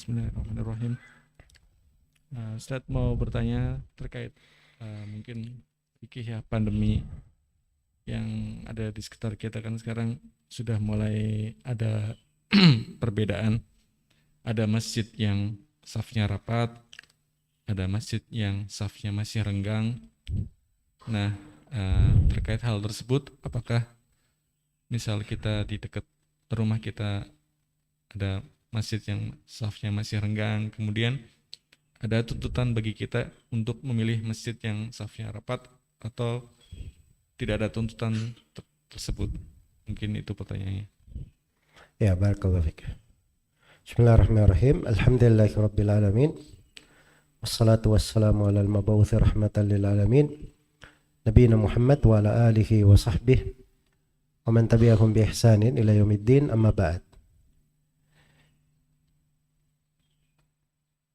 Bismillahirrahmanirrahim. Ustadz mau bertanya terkait mungkin fikih ya, pandemi yang ada di sekitar kita kan sekarang sudah mulai ada perbedaan. Ada masjid yang safnya rapat, ada masjid yang safnya masih renggang. Nah, terkait hal tersebut, apakah misal kita di dekat rumah kita ada masjid yang safnya masih renggang, kemudian ada tuntutan bagi kita untuk memilih masjid yang safnya rapat atau tidak ada tuntutan tersebut? Mungkin itu pertanyaannya. Ya, barakallahu fiik. Bismillahirrahmanirrahim. Alhamdulillahirabbil alamin. Wassalatu wassalamu alal mab'uutsi rahmatan lil alamin. Nabiyina Muhammad wa ala alihi wa sahbihi wa man tabi'ahum bi ihsanin ila yaumiddin, amma ba'd.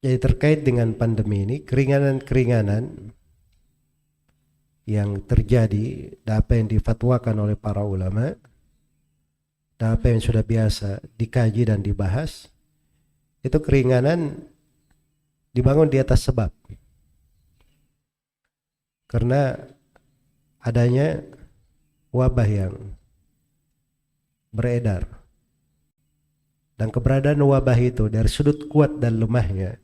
Jadi terkait dengan pandemi ini, keringanan-keringanan yang terjadi dan apa yang difatwakan oleh para ulama dan apa yang sudah biasa dikaji dan dibahas, itu keringanan dibangun di atas sebab. Karena adanya wabah yang beredar. Dan keberadaan wabah itu dari sudut kuat dan lemahnya,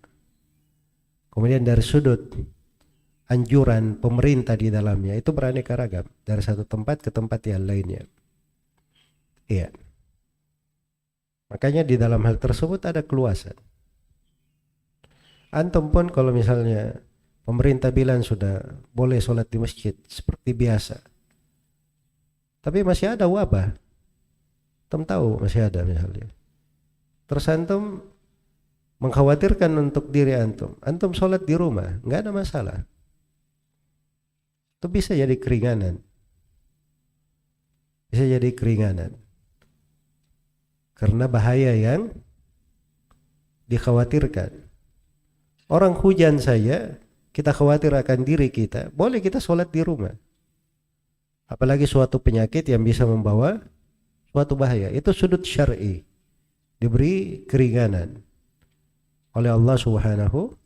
kemudian dari sudut anjuran pemerintah di dalamnya, itu beraneka ragam dari satu tempat ke tempat yang lainnya. Iya. Makanya di dalam hal tersebut ada keluasan. Antum pun kalau misalnya pemerintah bilang sudah boleh sholat di masjid seperti biasa, tapi masih ada wabah, antum tahu masih ada misalnya, terus antum mengkhawatirkan untuk diri antum sholat di rumah, nggak ada masalah. Itu bisa jadi keringanan. Bisa jadi keringanan. Karena bahaya yang dikhawatirkan. Orang hujan saja kita khawatir akan diri kita, boleh kita sholat di rumah. Apalagi suatu penyakit yang bisa membawa suatu bahaya. Itu sudut syar'i. Diberi keringanan oleh Allah Subhanahu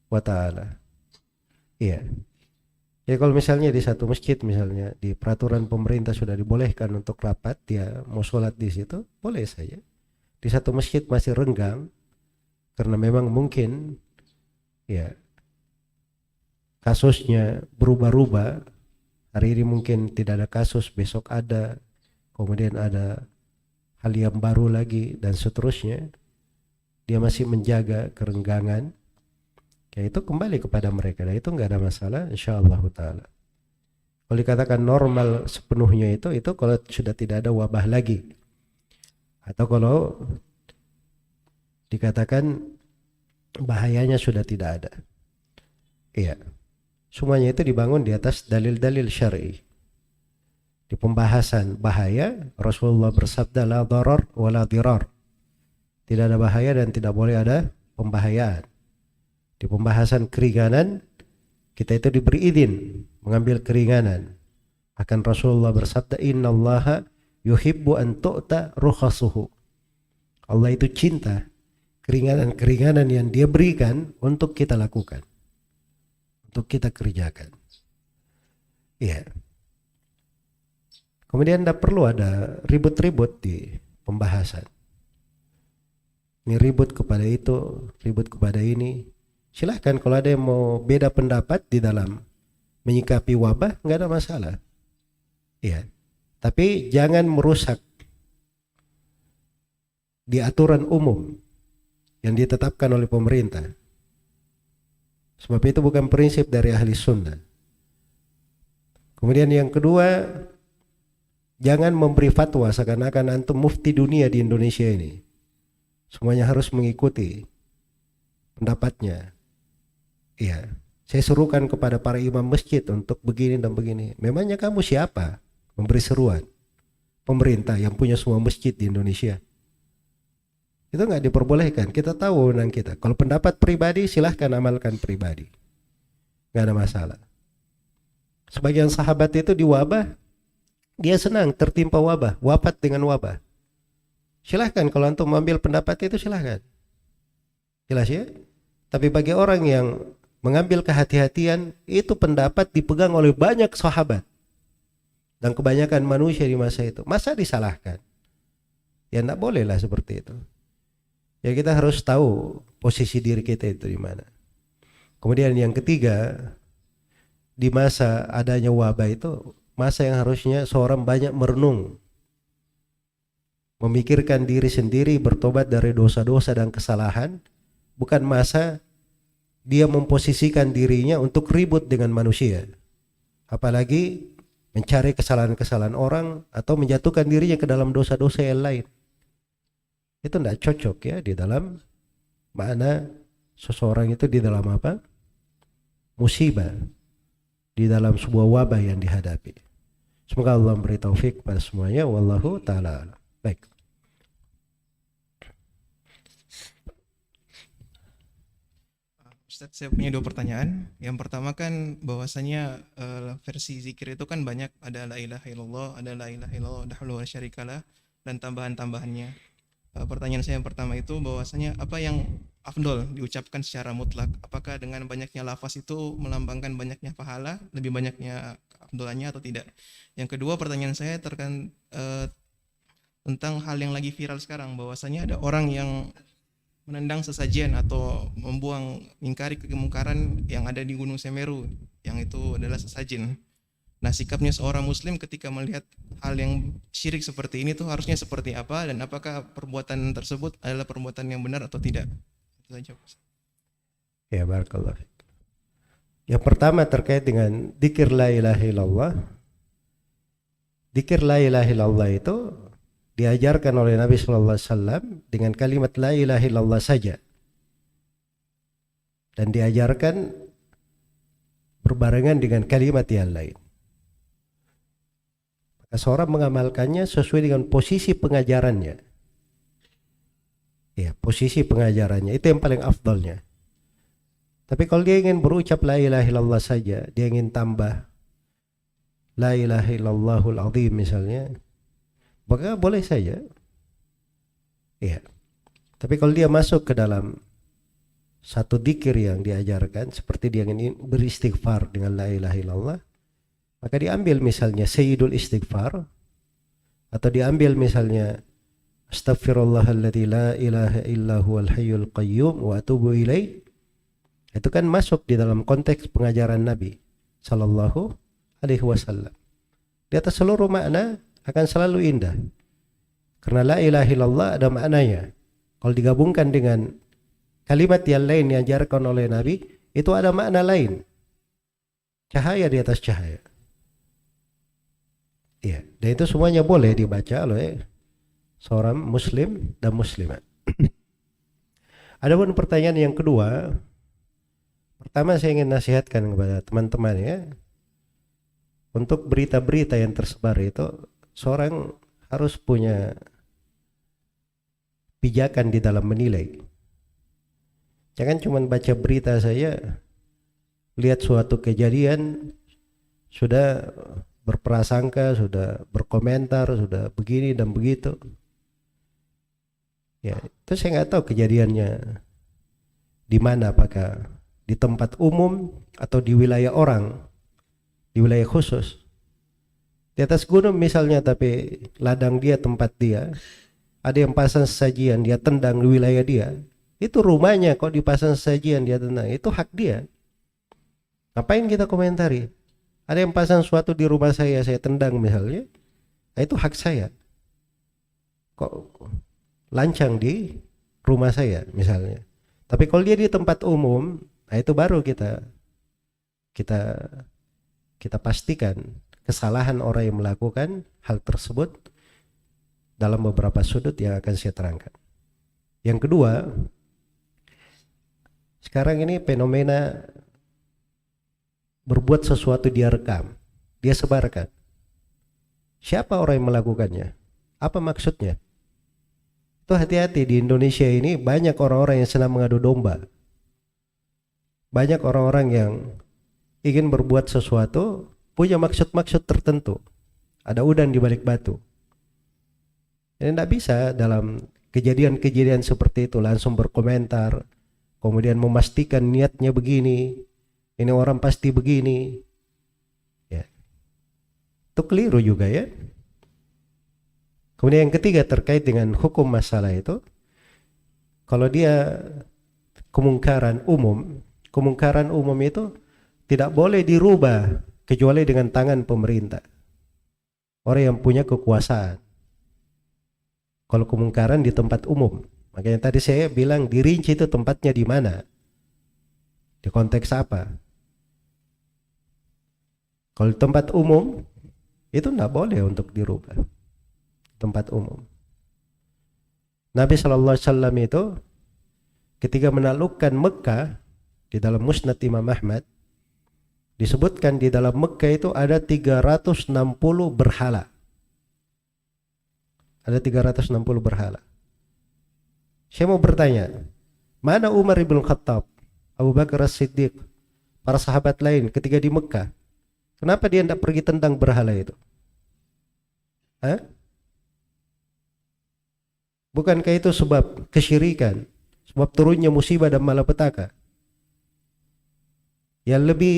wa ta'ala. Iya. Ya kalau misalnya di satu masjid, misalnya di peraturan pemerintah sudah dibolehkan untuk rapat, dia mau sholat di situ, boleh saja. Di satu masjid masih renggang, karena memang mungkin ya kasusnya berubah-ubah. Hari ini mungkin tidak ada kasus, besok ada, kemudian ada hal yang baru lagi dan seterusnya. Dia masih menjaga kerenggangan. Ya itu kembali kepada mereka. Nah itu nggak ada masalah, insyaallah ta'ala. Kalau dikatakan normal sepenuhnya itu kalau sudah tidak ada wabah lagi. Atau kalau dikatakan bahayanya sudah tidak ada. Iya. Semuanya itu dibangun di atas dalil-dalil syar'i. Di pembahasan bahaya, Rasulullah bersabda la darar wa la dirar. Tidak ada bahaya dan tidak boleh ada pembahayaan. Di pembahasan keringanan, kita itu diberi izin mengambil keringanan. Akan Rasulullah bersabda, innallaha yuhibbu an tu'ta rukhasuhu. Allah itu cinta keringanan-keringanan yang dia berikan untuk kita lakukan, untuk kita kerjakan. Iya. Kemudian tidak perlu ada ribut-ribut di pembahasan. Ini ribut kepada itu, ribut kepada ini. Silahkan kalau ada yang mau beda pendapat di dalam menyikapi wabah, nggak ada masalah. Iya. Tapi jangan merusak di aturan umum yang ditetapkan oleh pemerintah. Sebab itu bukan prinsip dari ahli sunnah. Kemudian yang kedua, jangan memberi fatwa seakan-akan antum mufti dunia di Indonesia ini. Semuanya harus mengikuti pendapatnya. Iya, saya serukan kepada para imam masjid untuk begini dan begini. Memangnya kamu siapa memberi seruan? Pemerintah yang punya semua masjid di Indonesia. Itu nggak diperbolehkan. Kita tahu wewenang kita. Kalau pendapat pribadi silahkan amalkan pribadi, nggak ada masalah. Sebagian sahabat itu di wabah, dia senang tertimpa wabah, wafat dengan wabah. Silahkan kalau antum mengambil pendapat itu silahkan. Jelas ya? Tapi bagi orang yang mengambil kehati-hatian, itu pendapat dipegang oleh banyak sahabat dan kebanyakan manusia di masa itu. Masa disalahkan? Ya enggak bolehlah seperti itu. Ya kita harus tahu posisi diri kita itu di mana. Kemudian yang ketiga, di masa adanya wabah itu masa yang harusnya seorang banyak merenung, memikirkan diri sendiri, bertobat dari dosa-dosa dan kesalahan. Bukan masa dia memposisikan dirinya untuk ribut dengan manusia, apalagi mencari kesalahan-kesalahan orang atau menjatuhkan dirinya ke dalam dosa-dosa yang lain. Itu tidak cocok ya di dalam makna seseorang itu di dalam apa? Musibah, di dalam sebuah wabah yang dihadapi. Semoga Allah memberi taufik pada semuanya. Wallahu ta'ala. Baik. Ustadz, saya punya 2 pertanyaan. Yang pertama kan bahwasanya versi zikir itu kan banyak, ada la ilaha illallah, ada la ilaha illallah wahdahu la syarikalah, dan tambahan-tambahannya. Pertanyaan saya yang pertama itu bahwasanya apa yang afdol diucapkan secara mutlak? Apakah dengan banyaknya lafaz itu melambangkan banyaknya pahala, lebih banyaknya afdolannya atau tidak? Yang kedua, pertanyaan saya tentang hal yang lagi viral sekarang, bahwasanya ada orang yang menendang sesajen atau membuang, mengingkari kemungkaran yang ada di Gunung Semeru, yang itu adalah sesajen. Nah, sikapnya seorang muslim ketika melihat hal yang syirik seperti ini tuh harusnya seperti apa, dan apakah perbuatan tersebut adalah perbuatan yang benar atau tidak? Itu saja. Ya, barakallah. Yang pertama terkait dengan dzikir la ilaha illallah. Dzikir la ilaha illallah itu diajarkan oleh Nabi sallallahu alaihi wasallam dengan kalimat la ilaha illallah saja. Dan diajarkan berbarengan dengan kalimat yang lain. Maka seorang mengamalkannya sesuai dengan posisi pengajarannya. Ya, posisi pengajarannya itu yang paling afdalnya. Tapi kalau dia ingin berucap la ilaha illallah saja, dia ingin tambah la ilaha illallahul azim misalnya, maka boleh saja. Ya. Tapi kalau dia masuk ke dalam satu dzikir yang diajarkan, seperti dia ingin beristighfar dengan la ilaha illallah, maka diambil misalnya sayyidul istighfar, atau diambil misalnya astaghfirullahalladzi la ilaha illa huwal hayyul qayyum wa atubu ilaih. Itu kan masuk di dalam konteks pengajaran Nabi sallallahu alaihi wasallam. Di atas seluruh makna akan selalu indah. Karena la ilaha illallah ada maknanya. Kalau digabungkan dengan kalimat yang lain yang diajarkan oleh Nabi, itu ada makna lain. Cahaya di atas cahaya. Iya, dan itu semuanya boleh dibaca oleh seorang muslim dan muslimat. Adapun pertanyaan yang kedua, Pertama saya ingin nasihatkan kepada teman-teman ya, untuk berita-berita yang tersebar itu seorang harus punya pijakan di dalam menilai. Jangan cuma baca berita saja, lihat suatu kejadian sudah berprasangka, sudah berkomentar, sudah begini dan begitu. Ya, itu saya nggak tahu kejadiannya di mana, apakah di tempat umum atau di wilayah orang, di wilayah khusus. Di atas gunung misalnya, tapi ladang dia, tempat dia, ada yang pasang sajian, dia tendang di wilayah dia, itu rumahnya kok dipasang sajian dia tendang, itu hak dia. Ngapain kita komentari? Ada yang pasang suatu di rumah saya tendang misalnya, nah itu hak saya. Kok lancang di rumah saya misalnya. Tapi kalau dia di tempat umum, nah itu baru kita pastikan kesalahan orang yang melakukan hal tersebut dalam beberapa sudut yang akan saya terangkan. Yang kedua, sekarang ini fenomena berbuat sesuatu dia rekam, dia sebarkan. Siapa orang yang melakukannya? Apa maksudnya? Itu hati-hati, di Indonesia ini banyak orang-orang yang senang mengadu domba. Banyak orang-orang yang ingin berbuat sesuatu punya maksud-maksud tertentu. Ada udang di balik batu. Ini tidak bisa dalam kejadian-kejadian seperti itu langsung berkomentar, kemudian memastikan niatnya begini, ini orang pasti begini. Ya. Itu keliru juga ya. Kemudian yang ketiga terkait dengan hukum masalah itu, kalau dia kemungkaran umum itu tidak boleh dirubah kecuali dengan tangan pemerintah, orang yang punya kekuasaan. Kalau kemungkaran di tempat umum, makanya tadi saya bilang dirinci itu tempatnya di mana, di konteks apa. Kalau di tempat umum itu tidak boleh untuk dirubah. Tempat umum. Nabi SAW itu ketika menaklukkan Mekah, di dalam Musnad Imam Ahmad disebutkan di dalam Mekah itu ada 360 berhala. Ada 360 berhala. Saya mau bertanya, mana Umar ibn Khattab, Abu Bakar As-Siddiq, para sahabat lain ketika di Mekah? Kenapa dia tidak pergi tendang berhala itu? Hah? Bukankah itu sebab kesyirikan, sebab turunnya musibah dan malapetaka? Yang lebih,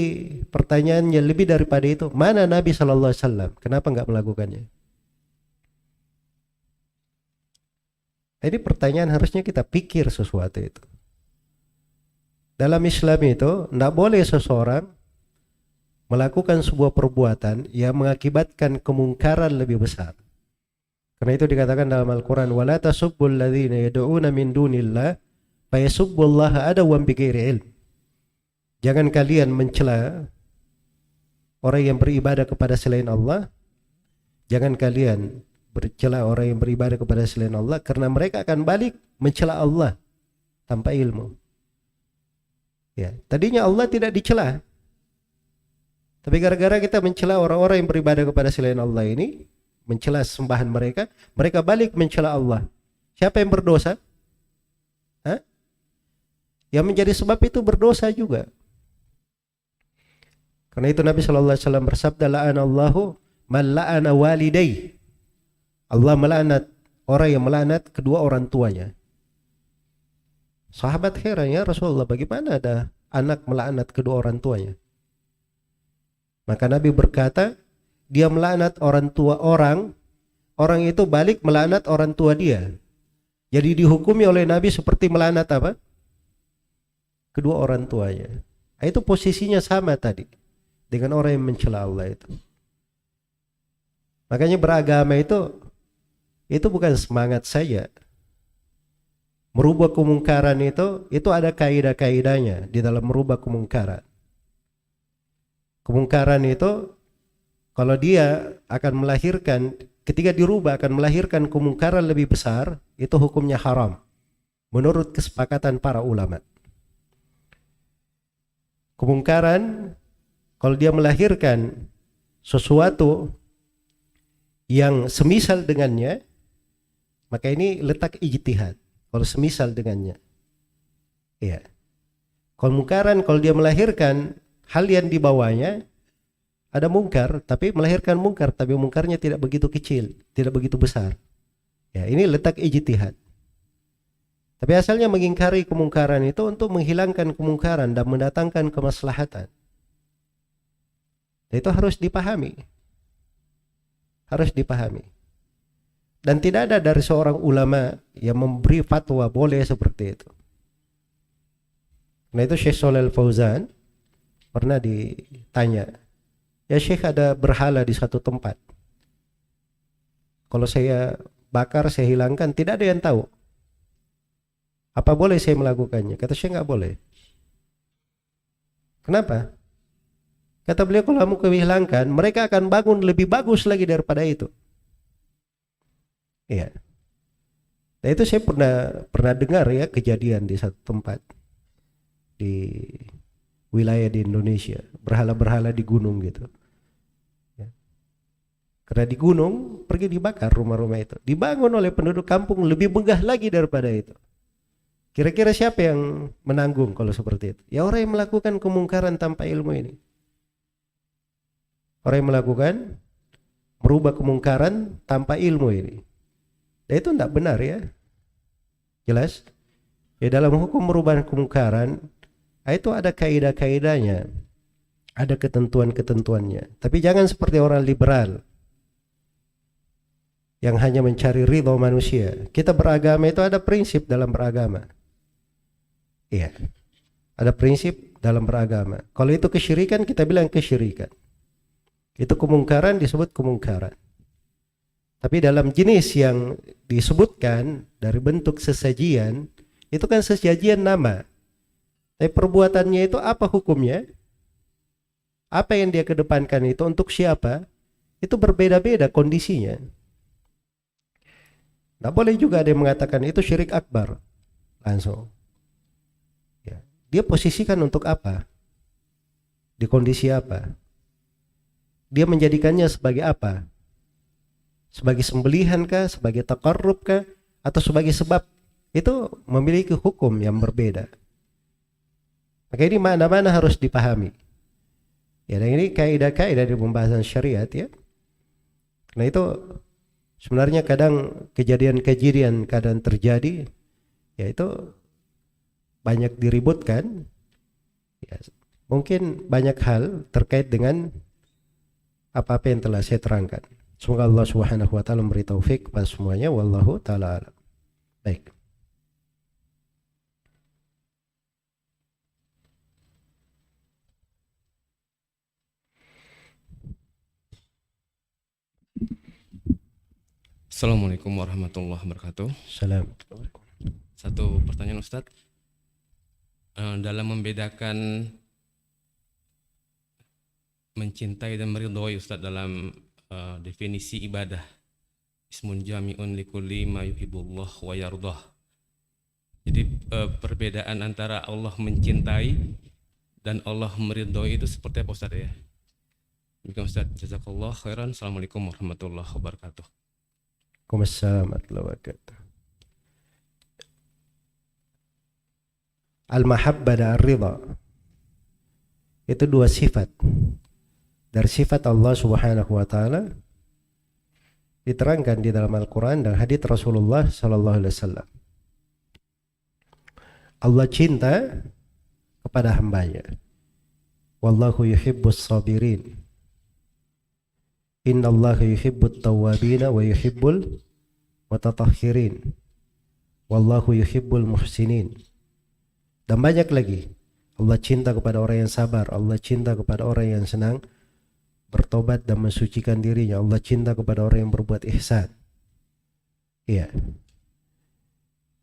pertanyaannya lebih daripada itu, mana Nabi SAW? Kenapa enggak melakukannya? Ini pertanyaan harusnya kita pikir sesuatu itu. Dalam Islam itu, tidak boleh seseorang melakukan sebuah perbuatan yang mengakibatkan kemungkaran lebih besar. Karena itu dikatakan dalam Al-Quran, وَلَا تَسُبُّوا الَّذِينَ يَدْعُونَ مِنْ دُونِ اللَّهِ فَيَسُبُّوا اللَّهَ عَدْوًا بِغَيْرِ عِلْمٍ. Jangan kalian mencela orang yang beribadah kepada selain Allah. Jangan kalian mencela orang yang beribadah kepada selain Allah, karena mereka akan balik mencela Allah tanpa ilmu. Ya, tadinya Allah tidak dicela, tapi gara-gara kita mencela orang-orang yang beribadah kepada selain Allah ini, mencela sembahan mereka, mereka balik mencela Allah. Siapa yang berdosa? Hah? Yang menjadi sebab itu berdosa juga. Karena itu Nabi SAW bersabda, la'anallahu man la'ana walidayhi. Allah melaknat orang yang melaknat kedua orang tuanya. Sahabat heran, ya Rasulullah, bagaimana ada anak melaknat kedua orang tuanya? Maka Nabi berkata, dia melaknat orang tua orang itu balik melaknat orang tua dia. Jadi dihukumi oleh Nabi seperti melaknat apa? Kedua orang tuanya. Itu posisinya sama tadi dengan orang yang mencela Allah itu. Makanya beragama itu bukan semangat saja. Merubah kemungkaran itu ada kaidah-kaidahnya di dalam merubah kemungkaran. Kemungkaran itu kalau dia akan melahirkan, ketika dirubah akan melahirkan kemungkaran lebih besar, itu hukumnya haram menurut kesepakatan para ulama. kemungkaran kalau dia melahirkan sesuatu yang semisal dengannya, maka ini letak ijtihad. Kalau semisal dengannya, ya. Kemungkaran kalau dia melahirkan hal yang dibawanya, ada mungkar, tapi melahirkan mungkar, tapi mungkarnya tidak begitu kecil, tidak begitu besar. Ya, ini letak ijtihad. Tapi asalnya mengingkari kemungkaran itu untuk menghilangkan kemungkaran dan mendatangkan kemaslahatan. Itu harus dipahami. Harus dipahami. Dan tidak ada dari seorang ulama yang memberi fatwa boleh seperti itu. Nah itu Syekh Shalih Al-Fauzan pernah ditanya, ya Syekh, ada berhala di satu tempat. Kalau saya bakar, saya hilangkan, tidak ada yang tahu. Apa boleh saya melakukannya? Kata Syekh, nggak boleh. Kenapa? Kata beliau, kalau kamu kehilangkan, mereka akan bangun lebih bagus lagi daripada itu. Iya. Nah itu saya pernah dengar ya kejadian di satu tempat di wilayah di Indonesia, berhala-berhala di gunung gitu. Ya. Karena di gunung pergi dibakar rumah-rumah itu, dibangun oleh penduduk kampung lebih megah lagi daripada itu. Kira-kira siapa yang menanggung kalau seperti itu? Ya orang yang melakukan kemungkaran tanpa ilmu ini. Orang yang melakukan merubah kemungkaran tanpa ilmu ini. Dan itu tidak benar ya. Jelas? Ya dalam hukum merubah kemungkaran itu ada kaidah-kaidahnya. Ada ketentuan-ketentuannya. Tapi jangan seperti orang liberal yang hanya mencari ridho manusia. Kita beragama itu ada prinsip dalam beragama. Iya. Ada prinsip dalam beragama. Kalau itu kesyirikan, kita bilang kesyirikan. Itu kemungkaran disebut kemungkaran. Tapi dalam jenis yang disebutkan dari bentuk sesajian, itu kan sesajian nama. Tapi perbuatannya itu apa hukumnya? Apa yang dia kedepankan itu untuk siapa? Itu berbeda-beda kondisinya. Nah boleh juga ada yang mengatakan itu syirik akbar. Langsung. Ya. Dia posisikan untuk apa? Di kondisi apa? Dia menjadikannya sebagai apa? Sebagai sembelihan kah? Sebagai taqarrub kah? Atau sebagai sebab? Itu memiliki hukum yang berbeda. Maka ini mana-mana harus dipahami. Ya, dan ini kaidah-kaidah di pembahasan syariat ya. Nah itu sebenarnya kadang kejadian-kejadian kadang terjadi, ya itu banyak diributkan. Ya, mungkin banyak hal terkait dengan apa-apa yang telah saya terangkan. Semoga Allah Subhanahu wa taala memberi taufik kepada semuanya, wallahu taala alam. Baik. Assalamualaikum warahmatullahi wabarakatuh. Salam. Satu pertanyaan Ustadz, dalam membedakan mencintai dan meridhoi Ustadz dalam definisi ibadah, ismun jami'un likulli ma yuhibbullah wa yardah. Jadi perbedaan antara Allah mencintai dan Allah meridhoi itu seperti apa Ustadz ya? Demikian Ustadz, jazakallah khairan. Assalamualaikum warahmatullahi wabarakatuh. Waalaikumsalam warahmatullahi wabarakatuh. Al-mahabbah dan ar-ridha itu dua sifat dari sifat Allah Subhanahu wa taala, diterangkan di dalam Al-Qur'an dan hadits Rasulullah sallallahu alaihi wasallam. Allah cinta kepada hambanya. Wallahu yuhibbus sabirin. Innallaha yuhibbut tawwabina wa yuhibbul mutatahhirin. Wallahu yuhibbul muhsinin. Dan banyak lagi. Allah cinta kepada orang yang sabar. Allah cinta kepada orang yang senang bertobat dan mensucikan dirinya. Allah cinta kepada orang yang berbuat ihsan. Iya.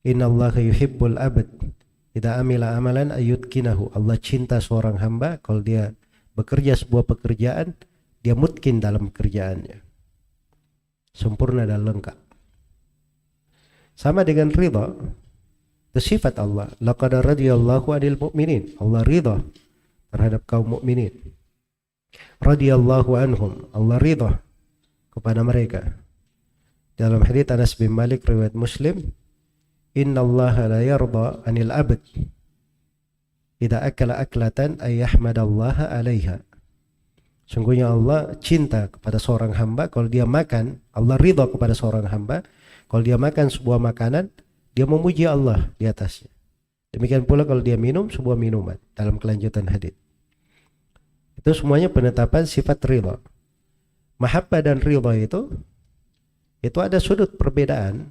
Innallaha yuhibbul abd idza amila amalan ayyudkinahu. Allah cinta seorang hamba kalau dia bekerja sebuah pekerjaan, dia mutkin dalam pekerjaannya, sempurna dan lengkap. Sama dengan ridha, itu sifat Allah. Laqad radiyallahu 'anil mu'minin. Allah ridha terhadap kaum mukminin. Radhiyallahu anhum, Allah ridha kepada mereka. Dalam hadits Anas bin Malik riwayat Muslim, innallaha la yarda 'anil 'abd idza akala aklatan ay yahmadallaha 'alaiha. Sungguhnya Allah cinta kepada seorang hamba kalau dia makan, Allah ridha kepada seorang hamba kalau dia makan sebuah makanan, dia memuji Allah di atasnya. Demikian pula kalau dia minum sebuah minuman dalam kelanjutan hadits. Itu semuanya penetapan sifat ridha. Mahabbah dan ridha itu ada sudut perbedaan.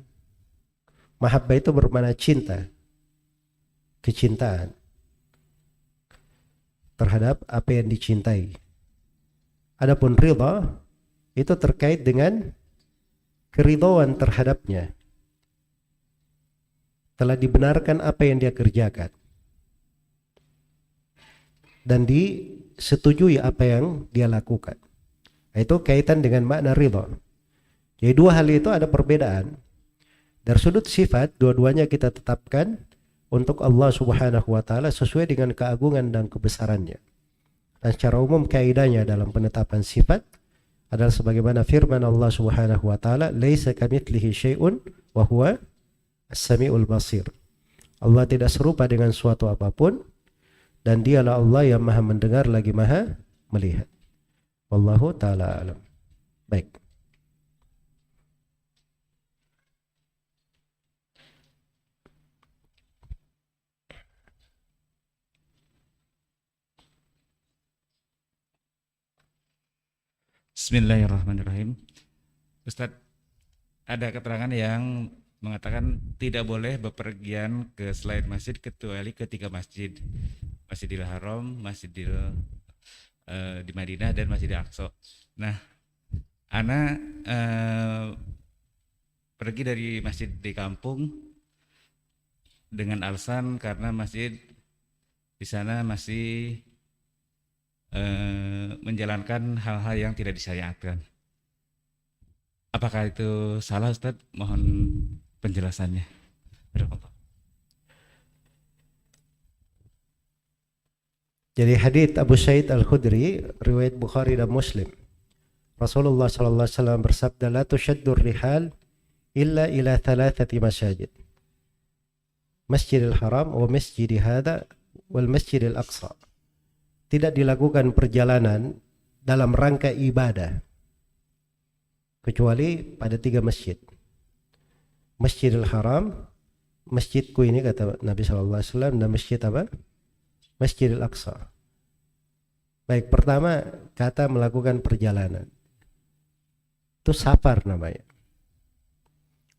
Mahabbah itu bermakna cinta, kecintaan terhadap apa yang dicintai. Adapun ridha itu terkait dengan keridhaan terhadapnya. Telah dibenarkan apa yang dia kerjakan dan disetujui apa yang dia lakukan. Itu kaitan dengan makna ridha. Jadi dua hal itu ada perbedaan. Dari sudut sifat, dua-duanya kita tetapkan untuk Allah Subhanahu wa taala sesuai dengan keagungan dan kebesarannya. Dan secara umum kaidahnya dalam penetapan sifat adalah sebagaimana firman Allah Subhanahu wa taala, "Laisa kamitslihi syai'un wa huwa as-sami'ul basir." Allah tidak serupa dengan suatu apapun dan dialah Allah yang Maha mendengar lagi Maha melihat. Wallahu taala alam. Baik. Bismillahirrahmanirrahim. Ustadz, ada keterangan yang mengatakan tidak boleh bepergian ke selain masjid kecuali ke 3 masjid. Masjidil Haram, di Madinah dan Masjidil Aqsa. Nah, ana pergi dari masjid di kampung dengan alasan karena masjid di sana masih menjalankan hal-hal yang tidak disyariatkan. Apakah itu salah, Ustaz? Mohon penjelasannya. Jadi hadits Abu Sa'id Al-Khudri riwayat Bukhari dan Muslim. Rasulullah sallallahu alaihi wasallam bersabda, "La tushaddur rihal illa ila thalathati masajid. Masjidil Haram wa masjidi hadha wal Masjidil Aqsa." Tidak dilakukan perjalanan dalam rangka ibadah kecuali pada 3 masjid. Masjidil Haram, masjidku ini kata Nabi SAW, dan masjid apa? Masjidil Aqsa. Baik, pertama kata melakukan perjalanan. Itu safar namanya.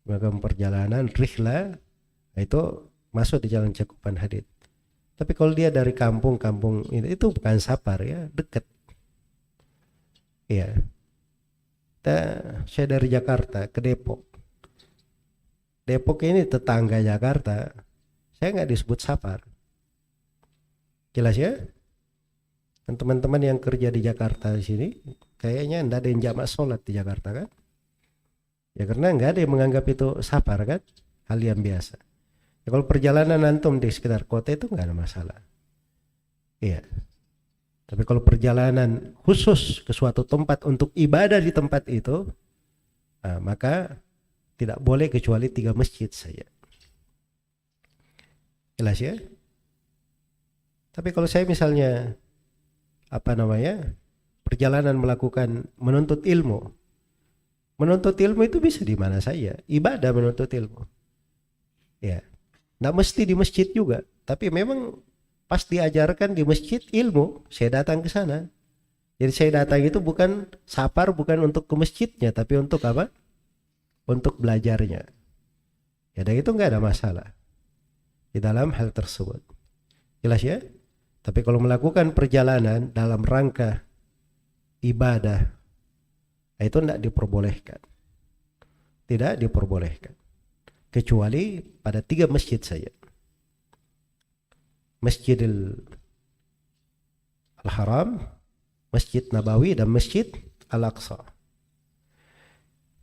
Melakukan perjalanan, rihla, itu masuk di jalan cakupan hadits. Tapi kalau dia dari kampung-kampung itu bukan safar ya, dekat. Iya. Saya dari Jakarta ke Depok. Depok ini tetangga Jakarta. Saya nggak disebut safar. Jelas ya? Dan teman-teman yang kerja di Jakarta di sini, kayaknya nggak ada yang jamak sholat di Jakarta kan? Ya karena nggak ada yang menganggap itu safar kan? Hal yang biasa. Ya, kalau perjalanan antum di sekitar kota itu nggak ada masalah. Iya. Tapi kalau perjalanan khusus ke suatu tempat untuk ibadah di tempat itu, maka tidak boleh kecuali 3 masjid saja. Jelas ya? Tapi kalau saya misalnya perjalanan melakukan menuntut ilmu. Menuntut ilmu itu bisa di mana saja. Ibadah menuntut ilmu. Ya. Nggak mesti di masjid juga, tapi memang pas diajarkan di masjid ilmu, saya datang ke sana. Jadi saya datang itu bukan safar, bukan untuk ke masjidnya, tapi untuk apa? Untuk belajarnya. Ya, dan itu nggak ada masalah di dalam hal tersebut. Jelas ya? Tapi kalau melakukan perjalanan dalam rangka ibadah, itu tidak diperbolehkan. Tidak diperbolehkan. Kecuali pada 3 masjid saja. Masjidil Al-Haram, Masjid Nabawi, dan Masjid Al-Aqsa.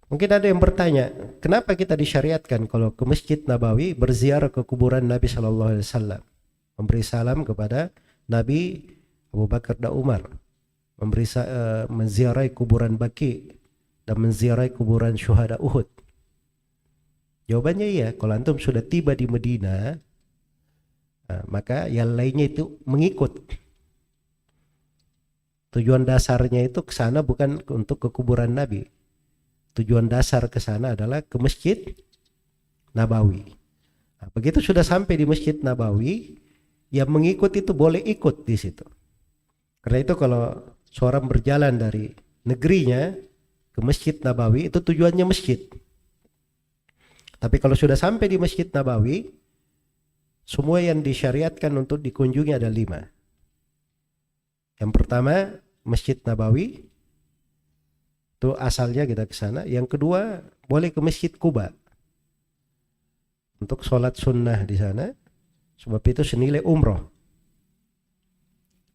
Mungkin ada yang bertanya, kenapa kita disyariatkan kalau ke Masjid Nabawi berziarah ke kuburan Nabi SAW, memberi salam kepada Nabi Abu Bakar dan Umar menziarahi kuburan Baqi dan menziarahi kuburan syuhada Uhud? Jawabannya iya. Kalau antum sudah tiba di Medina, maka yang lainnya itu mengikut. Tujuan dasarnya itu ke sana bukan untuk ke kuburan Nabi. Tujuan dasar ke sana adalah ke Masjid Nabawi. Nah, begitu sudah sampai di Masjid Nabawi, yang mengikut itu boleh ikut di situ. Karena itu kalau seorang berjalan dari negerinya ke Masjid Nabawi, itu tujuannya masjid. Tapi kalau sudah sampai di Masjid Nabawi, semua yang disyariatkan untuk dikunjungi ada 5. Yang pertama, Masjid Nabawi, itu asalnya kita ke sana. Yang kedua, boleh ke Masjid Quba untuk sholat sunnah di sana, sebab itu senilai umroh.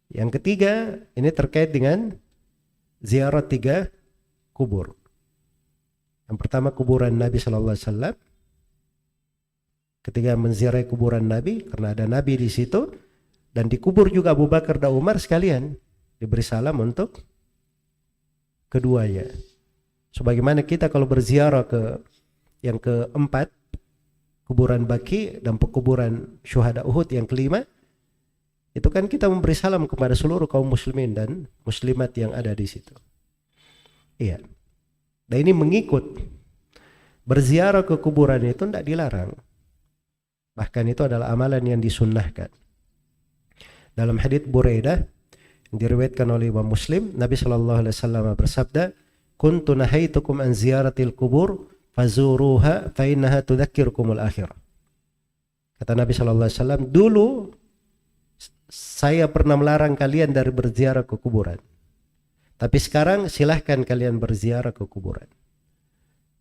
Yang ketiga, ini terkait dengan ziarah 3 kubur. Yang pertama kuburan Nabi Sallallahu Alaihi Wasallam. Ketika menziarahi kuburan Nabi, karena ada Nabi di situ, dan dikubur juga Abu Bakar dan Umar sekalian, diberi salam untuk keduanya. Sebagaimana kita kalau berziarah ke yang keempat, kuburan Baqi dan pekuburan syuhada Uhud yang kelima, itu kan kita memberi salam kepada seluruh kaum muslimin dan muslimat yang ada di situ. Iya. Dan ini mengikut. Berziarah ke kuburan itu tidak dilarang. Bahkan itu adalah amalan yang disunnahkan. Dalam hadits Buraidah yang diriwayatkan oleh Imam Muslim, Nabi sallallahu alaihi wasallam bersabda, "Kuntu nahaitukum an ziyaratil kubur fazuruha fa innaha tudzakirukumul akhirah." Kata Nabi sallallahu alaihi wasallam, dulu saya pernah melarang kalian dari berziarah ke kuburan. Tapi sekarang silahkan kalian berziarah ke kuburan.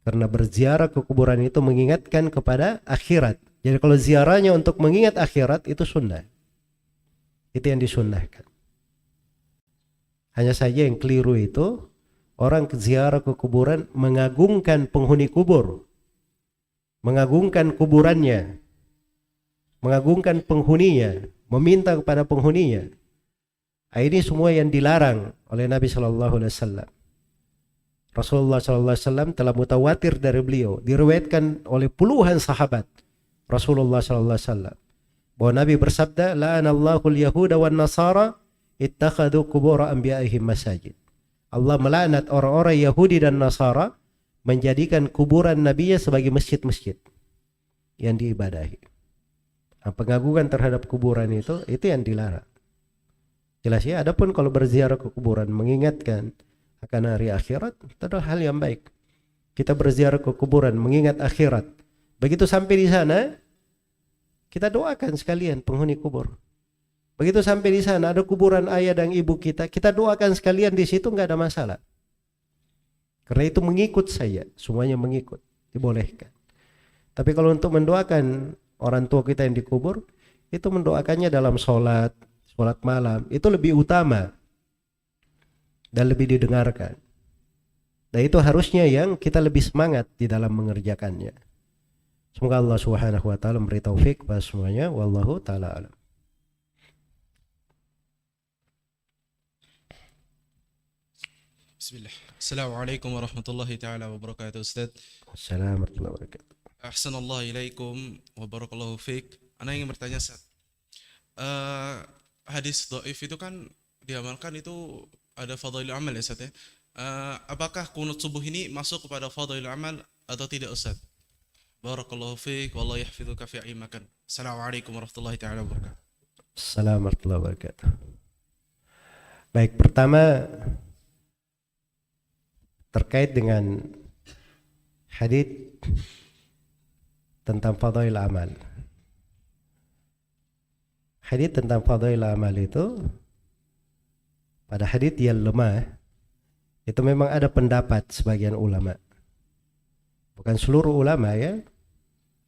Karena berziarah ke kuburan itu mengingatkan kepada akhirat. Jadi kalau ziarahnya untuk mengingat akhirat itu sunnah. Itu yang disunnahkan. Hanya saja yang keliru itu, orang ziarah ke kuburan mengagungkan penghuni kubur. Mengagungkan kuburannya. Mengagungkan penghuninya. Meminta kepada penghuninya. Ini semua yang dilarang oleh Nabi Sallallahu Alaihi Wasallam. Rasulullah Sallallahu Alaihi Wasallam telah mutawatir dari beliau, diriwayatkan oleh puluhan sahabat Rasulullah Sallallahu Alaihi Wasallam, bahwa Nabi bersabda, "La'anallahu al-yahuda wan nasara ittakhadhu qubur anbiya'ihim masajid." Allah melaknat orang-orang Yahudi dan Nasara menjadikan kuburan nabinya sebagai masjid-masjid yang diibadahi. Nah, pengagungan terhadap kuburan itu yang dilarang. Jelas ya, adapun kalau berziarah ke kuburan mengingatkan akan hari akhirat, itu adalah hal yang baik. Kita berziarah ke kuburan mengingat akhirat. Begitu sampai di sana, kita doakan sekalian penghuni kubur. Begitu sampai di sana ada kuburan ayah dan ibu kita doakan sekalian di situ, nggak ada masalah. Karena itu mengikut saya, semuanya mengikut, dibolehkan. Tapi kalau untuk mendoakan orang tua kita yang dikubur, itu mendoakannya dalam sholat malam, itu lebih utama dan lebih didengarkan. Dan itu harusnya yang kita lebih semangat di dalam mengerjakannya. Semoga Allah Subhanahu wa taala memberi taufik kepada semuanya. Wallahu taala alam. Bismillah. Assalamualaikum warahmatullahi taala wabarakatuh, Ustaz. Assalamualaikum warahmatullahi wabarakatuh. Ahsanallahu ilaikum wa barakallahu fiik. Ana ingin bertanya, Ustaz. Hadis dhaif itu kan diamalkan itu ada fadail amal ya, Ustaz ya. Apakah kunut subuh ini masuk kepada fadail amal atau tidak, Ustaz? Barakallahu fiik wallahu yahfizuka fi aimakan. Assalamualaikum warahmatullahi taala wabarakatuh. Assalamualaikum warahmatullahi wabarakatuh. Baik, pertama terkait dengan hadits tentang fadail amal. Hadits tentang fadail amal itu, pada hadits yang lemah itu memang ada pendapat sebagian ulama. Bukan seluruh ulama ya.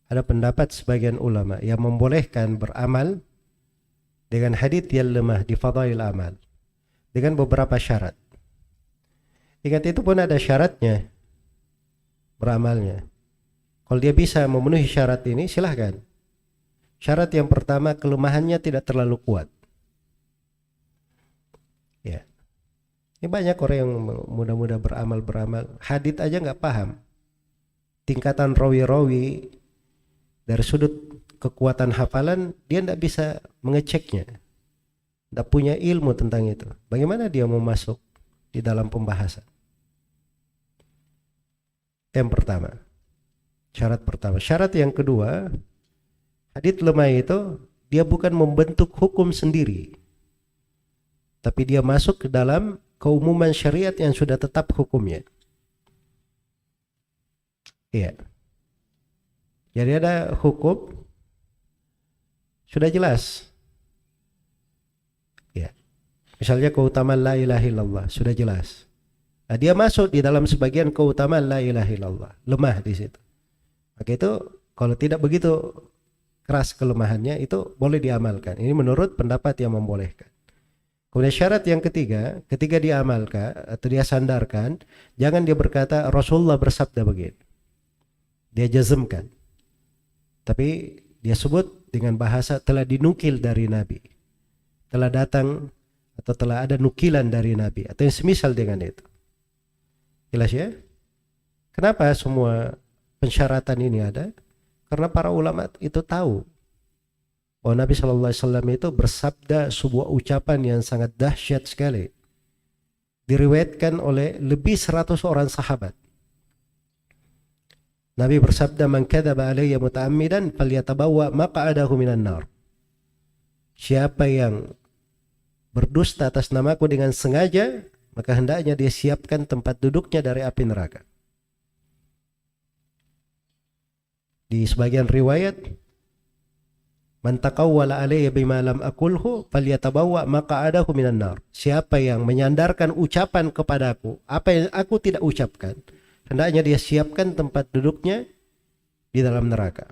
Ada pendapat sebagian ulama yang membolehkan beramal dengan hadits yang lemah di fadail amal dengan beberapa syarat. Ingat, itu pun ada syaratnya beramalnya. Kalau dia bisa memenuhi syarat ini, silahkan. Syarat yang pertama, kelemahannya tidak terlalu kuat. Ini banyak orang yang mudah-mudah beramal, hadits aja nggak paham. Tingkatan rawi-rawi dari sudut kekuatan hafalan dia tidak bisa mengeceknya, tidak punya ilmu tentang itu. Bagaimana dia mau masuk di dalam pembahasan? Yang pertama, syarat pertama. Syarat yang kedua, hadits lemah itu dia bukan membentuk hukum sendiri, tapi dia masuk ke dalam keumuman syariat yang sudah tetap hukumnya. Iya. Jadi ada hukum sudah jelas. Ya. Misalnya keutamaan la ilaha illallah sudah jelas. Nah, dia masuk di dalam sebagian keutamaan la ilaha illallah, lemah di situ. Maka itu kalau tidak begitu keras kelemahannya itu boleh diamalkan. Ini menurut pendapat yang membolehkan. Kemudian syarat yang ketiga, ketika dia amalkan atau dia sandarkan, jangan dia berkata Rasulullah bersabda begini. Dia jazmkan. Tapi dia sebut dengan bahasa telah dinukil dari Nabi. Telah datang atau telah ada nukilan dari Nabi atau yang semisal dengan itu. Jelas ya? Kenapa semua pensyaratan ini ada? Karena para ulama itu tahu bahwa Nabi SAW itu bersabda sebuah ucapan yang sangat dahsyat sekali. Diriwayatkan oleh lebih 100 orang sahabat. Nabi bersabda, "Man kadzaba alayya muta'ammidan falyatabawwa maq'adahu minan nar." Siapa yang berdusta atas namaku dengan sengaja, maka hendaknya dia siapkan tempat duduknya dari api neraka. Di sebagian riwayat, "Man taqawwala alayya bima lam aqulhu falyatabawwa maq'adahu minan nar." Siapa yang menyandarkan ucapan kepadaku apa yang aku tidak ucapkan, hendaknya dia siapkan tempat duduknya di dalam neraka.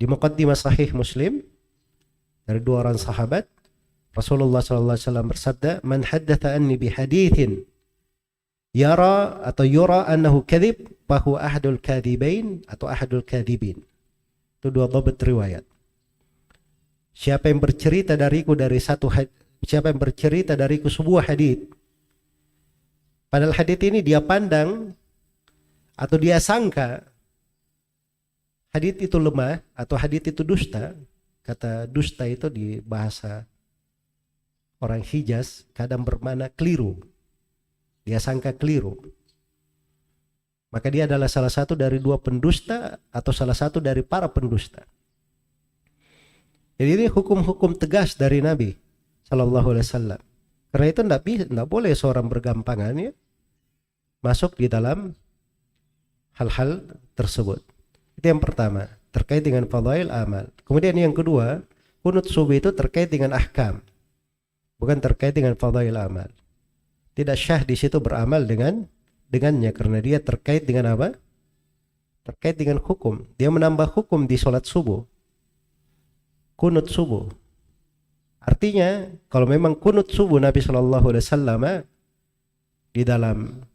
Di muqaddimah sahih Muslim dari dua orang sahabat, Rasulullah SAW bersabda, "Man haddatha anni bi hadithin yara atau yura annahu kadhib, fahuwa ahadul kadhibain atau ahadul kadhibin." Itu dua dhabt riwayat. Siapa yang bercerita dariku siapa yang bercerita dariku sebuah hadits, padahal hadits ini dia pandang atau dia sangka hadits itu lemah atau hadits itu dusta. Kata dusta itu di bahasa orang Hijaz kadang bermakna keliru. Dia sangka keliru. Maka dia adalah salah satu dari dua pendusta atau salah satu dari para pendusta. Jadi ini hukum-hukum tegas dari Nabi Sallallahu Alaihi Wasallam. Karena itu tidak boleh seorang bergampangan ya masuk di dalam hal-hal tersebut. Itu yang pertama, terkait dengan fadail amal. Kemudian yang kedua, kunut subuh itu terkait dengan ahkam, bukan terkait dengan fadail amal. Tidak syah di situ beramal dengannya karena dia terkait dengan apa? Terkait dengan hukum. Dia menambah hukum di sholat subuh. Kunut subuh. Artinya kalau memang kunut subuh Nabi Shallallahu Alaihi Wasallam di dalam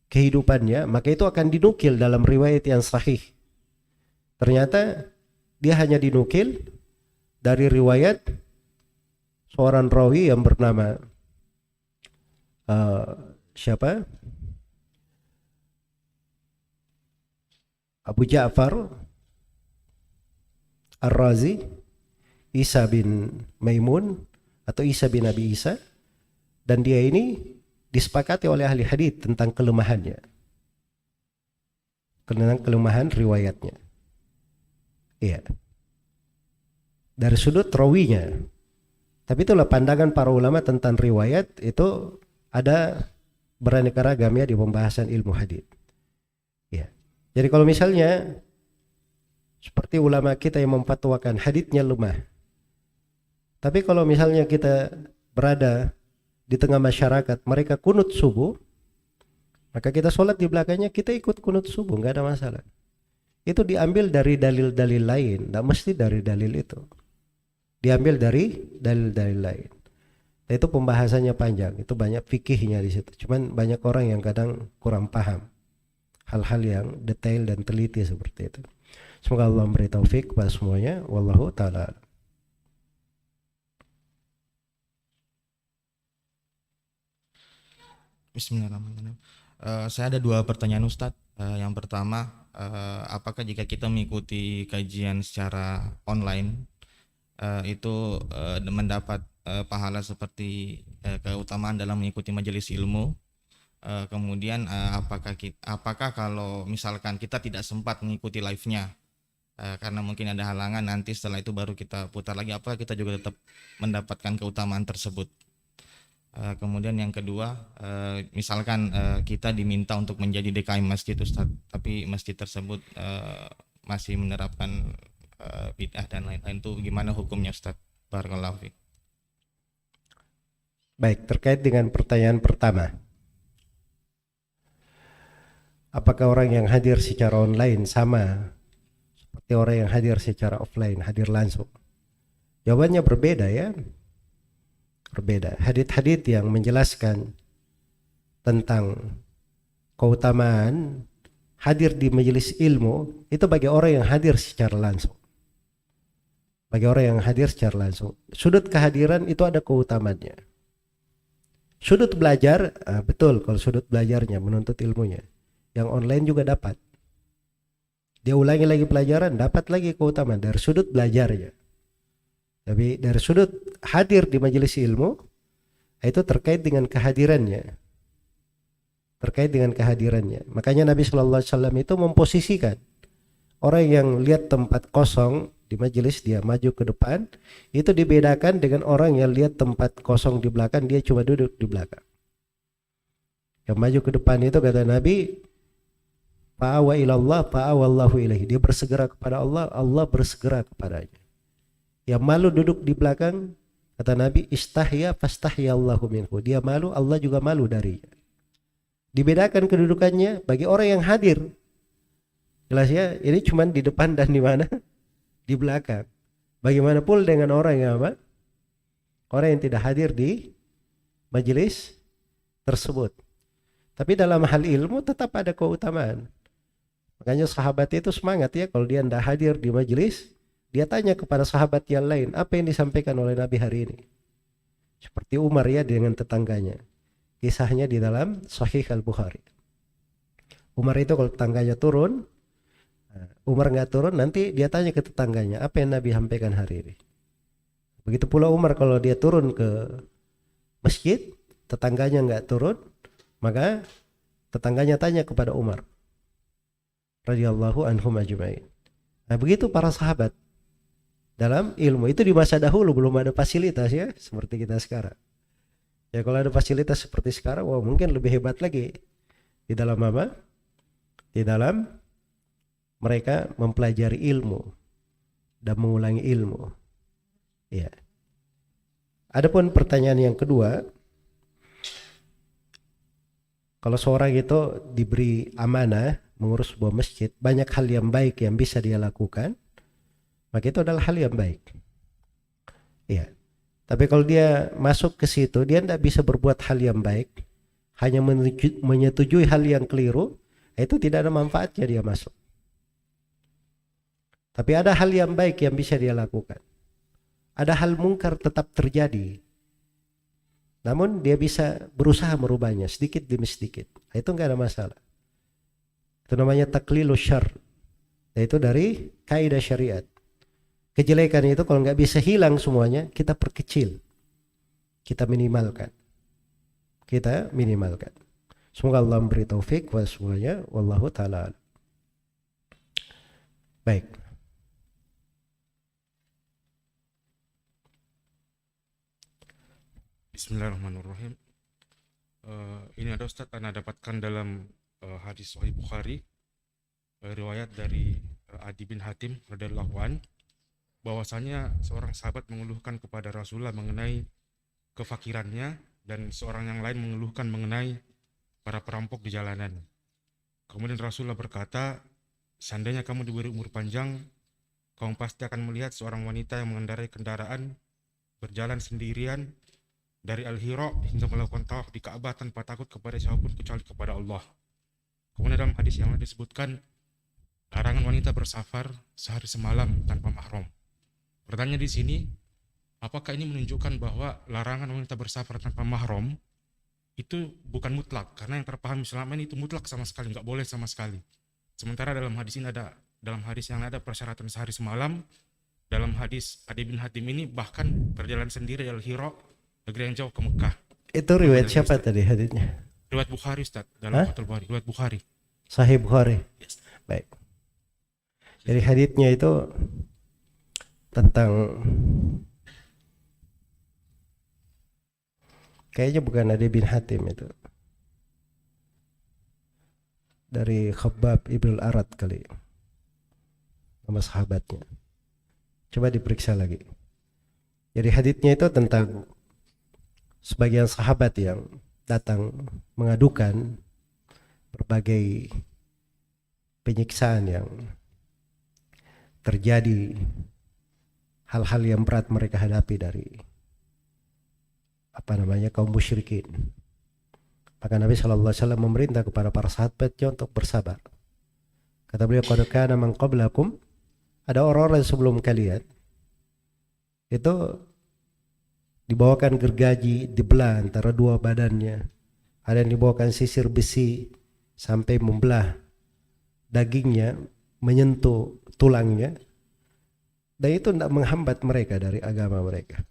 kehidupannya, maka itu akan dinukil dalam riwayat yang sahih. Ternyata dia hanya dinukil dari riwayat seorang rawi yang bernama siapa? Abu Ja'far Ar-Razi, Isa bin Maimun atau Isa bin Abi Isa, dan dia ini disepakati oleh ahli hadits tentang kelemahannya, tentang kelemahan riwayatnya. Iya. Dari sudut rawinya. Tapi itulah pandangan para ulama tentang riwayat itu ada beraneka ragam ya di pembahasan ilmu hadits. Iya. Jadi kalau misalnya seperti ulama kita yang memfatwakan haditsnya lemah. Tapi kalau misalnya kita berada di tengah masyarakat, mereka kunut subuh, maka kita sholat di belakangnya, kita ikut kunut subuh, nggak ada masalah. Itu diambil dari dalil-dalil lain, nggak mesti dari dalil itu. Diambil dari dalil-dalil lain. Nah, itu pembahasannya panjang, itu banyak fikihnya di situ. Cuman banyak orang yang kadang kurang paham hal-hal yang detail dan teliti seperti itu. Semoga Allah memberi taufik kepada semuanya. Wallahu ta'ala. Bismillahirrahmanirrahim. Saya ada dua pertanyaan Ustadz. Yang pertama, apakah jika kita mengikuti kajian secara online itu mendapat pahala seperti keutamaan dalam mengikuti majelis ilmu? Kemudian apakah kalau misalkan kita tidak sempat mengikuti live-nya karena mungkin ada halangan, nanti setelah itu baru kita putar lagi, apakah kita juga tetap mendapatkan keutamaan tersebut? Kemudian yang kedua, misalkan kita diminta untuk menjadi DKM masjid Ustaz, tapi masjid tersebut masih menerapkan bid'ah dan lain-lain, itu gimana hukumnya Ustaz? Barakallahu fiik. Baik, terkait dengan pertanyaan pertama, apakah orang yang hadir secara online sama seperti orang yang hadir secara offline, hadir langsung? Jawabannya berbeda ya. Berbeda. Hadits-hadits yang menjelaskan tentang keutamaan hadir di majelis ilmu itu bagi orang yang hadir secara langsung. Bagi orang yang hadir secara langsung. Sudut kehadiran itu ada keutamaannya. Sudut belajar, betul kalau sudut belajarnya, menuntut ilmunya. Yang online juga dapat. Dia ulangi lagi pelajaran, dapat lagi keutamaan dari sudut belajarnya. Tapi dari sudut hadir di majelis ilmu, itu terkait dengan kehadirannya. Terkait dengan kehadirannya. Makanya Nabi Shallallahu Alaihi Wasallam itu memposisikan orang yang lihat tempat kosong di majelis, dia maju ke depan, itu dibedakan dengan orang yang lihat tempat kosong di belakang, dia cuma duduk di belakang. Yang maju ke depan itu kata Nabi, fa'awa ilallah fa'awallahu ilaihi. Dia bersegera kepada Allah, Allah bersegera kepadanya. Yang malu duduk di belakang, kata Nabi, istahya fastahyallahu minhu. Dia malu, Allah juga malu darinya. Dibedakan kedudukannya bagi orang yang hadir. Jelas ya, ini cuma di depan dan di mana? Di belakang. Bagaimana pula dengan orang yang apa? Orang yang tidak hadir di majelis tersebut. Tapi dalam hal ilmu tetap ada keutamaan. Makanya sahabat itu semangat ya, kalau dia tidak hadir di majelis, dia tanya kepada sahabat yang lain, apa yang disampaikan oleh Nabi hari ini? Seperti Umar ya dengan tetangganya. Kisahnya di dalam Sahih Al-Bukhari. Umar itu kalau tetangganya turun, Umar nggak turun, nanti dia tanya ke tetangganya, apa yang Nabi sampaikan hari ini? Begitu pula Umar kalau dia turun ke masjid, tetangganya nggak turun, maka tetangganya tanya kepada Umar radhiyallahu anhum ajma'in. Nah begitu para sahabat dalam ilmu itu. Di masa dahulu belum ada fasilitas ya seperti kita sekarang. Ya kalau ada fasilitas seperti sekarang, wah mungkin lebih hebat lagi di dalam apa? Di dalam mereka mempelajari ilmu dan mengulangi ilmu. Ya. Adapun pertanyaan yang kedua, kalau seorang itu diberi amanah mengurus sebuah masjid, banyak hal yang baik yang bisa dia lakukan, maka itu adalah hal yang baik. Ya. Tapi kalau dia masuk ke situ, dia tidak bisa berbuat hal yang baik, hanya menyetujui hal yang keliru, itu tidak ada manfaatnya dia masuk. Tapi ada hal yang baik yang bisa dia lakukan. Ada hal mungkar tetap terjadi, namun dia bisa berusaha merubahnya sedikit demi sedikit. Itu enggak ada masalah. Itu namanya taklilus syarr. Yaitu dari kaidah syariat. Kejelekan itu kalau nggak bisa hilang semuanya, kita perkecil, kita minimalkan, Semoga Allah memberi taufik kepada semuanya. Wallahu ta'ala. Baik. Bismillahirrahmanirrahim. Ini ada Ustaz, Anda dapatkan dalam hadis Sahih Bukhari, riwayat dari Adi bin Hatim radhiyallahu an, bahwasanya seorang sahabat mengeluhkan kepada Rasulullah mengenai kefakirannya, dan seorang yang lain mengeluhkan mengenai para perampok di jalanan. Kemudian Rasulullah berkata, seandainya kamu diberi umur panjang, kamu pasti akan melihat seorang wanita yang mengendarai kendaraan berjalan sendirian dari Al-Hira hingga melakukan tawaf di Ka'bah tanpa takut kepada siapapun kecuali kepada Allah. Kemudian dalam hadis yang lain disebutkan larangan wanita bersafar sehari semalam tanpa mahram. Pertanyaan di sini, apakah ini menunjukkan bahwa larangan wanita bersafar tanpa mahram itu bukan mutlak, karena yang terpahami selama ini itu mutlak sama sekali, nggak boleh sama sekali. Sementara dalam hadis ini ada, dalam hadis yang ada persyaratan sehari semalam. Dalam hadis Adi bin Hatim ini bahkan berjalan sendiri dari Hira, negeri yang jauh ke Mekah. Itu riwayat Dari siapa Ustaz. tadi haditsnya? Riwayat Bukhari Ustaz, dalam Hah? Fathul Bari, riwayat Bukhari. Sahih Bukhari. Baik. Jadi haditsnya itu tentang, kayaknya bukan Adi bin Hatim itu. Dari Khabbab Ibn al-Arad kali. Nama sahabatnya. Coba diperiksa lagi. Jadi haditsnya itu tentang sebagian sahabat yang datang mengadukan berbagai penyiksaan yang terjadi, hal-hal yang berat mereka hadapi dari kaum musyrikin. Maka Nabi SAW memerintah kepada para sahabatnya untuk bersabar. Kata beliau, qad kana man qablakum, ada orang-orang sebelum kalian itu dibawakan gergaji, dibelah antara dua badannya. Ada yang dibawakan sisir besi sampai membelah dagingnya, menyentuh tulangnya. Dan itu tidak menghambat mereka dari agama mereka.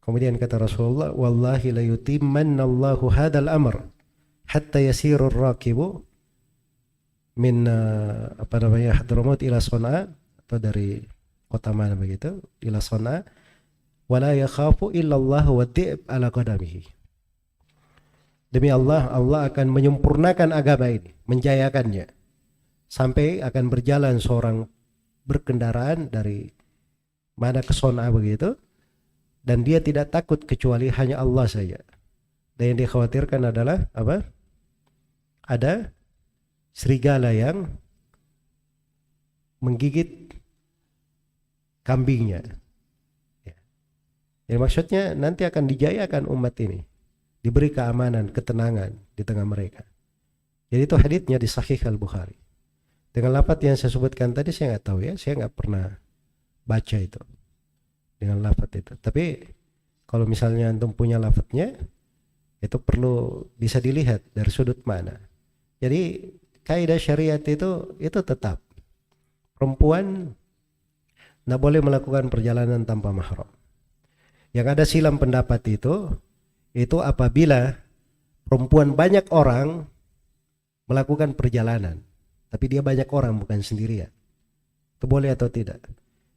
Kemudian kata Rasulullah, wallahi la yutimmanna Allahu hadzal amr hatta yasirur rakibu min Hadramaut ila Sana'a, atau dari kota mana begitu, ila Sana'a, wala yakhafu illallah wa dhi'b ala qadamihi. Demi Allah, Allah akan menyempurnakan agama ini, menjayakannya, sampai akan berjalan seorang berkendaraan dari mana ke Sana'a begitu, dan dia tidak takut kecuali hanya Allah saja. Dan yang dikhawatirkan adalah apa? Ada serigala yang menggigit kambingnya. Ya. Jadi maksudnya nanti akan dijayakan umat ini, diberi keamanan, ketenangan di tengah mereka. Jadi itu haditsnya di Sahih Al-Bukhari. Dengan lafaz yang saya sebutkan tadi saya nggak tahu ya, saya nggak pernah baca itu dengan lafaz itu. Tapi kalau misalnya antum punya lafaznya, itu perlu bisa dilihat dari sudut mana. Jadi kaidah syariat itu tetap perempuan tidak boleh melakukan perjalanan tanpa mahram. Yang ada silam pendapat itu apabila perempuan banyak orang melakukan perjalanan, tapi dia banyak orang bukan sendirian. Itu boleh atau tidak?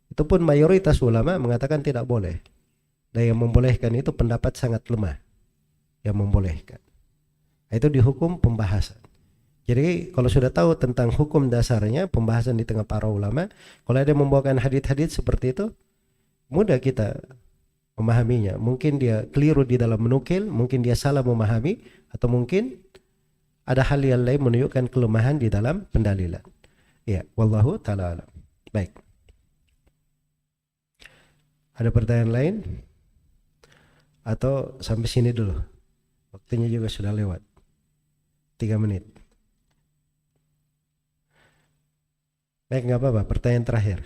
Itu pun mayoritas ulama mengatakan tidak boleh. Dan yang membolehkan itu pendapat sangat lemah yang membolehkan. Itu dihukum pembahasan. Jadi kalau sudah tahu tentang hukum dasarnya, pembahasan di tengah para ulama, kalau ada yang membawakan hadits-hadits seperti itu, mudah kita memahaminya. Mungkin dia keliru di dalam menukil, mungkin dia salah memahami, atau mungkin ada hal yang lain menunjukkan kelemahan di dalam pendalilan. Ya, wallahu ta'ala alam. Baik. Ada pertanyaan lain? Atau sampai sini dulu? Waktunya juga sudah lewat 3 menit. Baik, nggak apa-apa. Pertanyaan terakhir.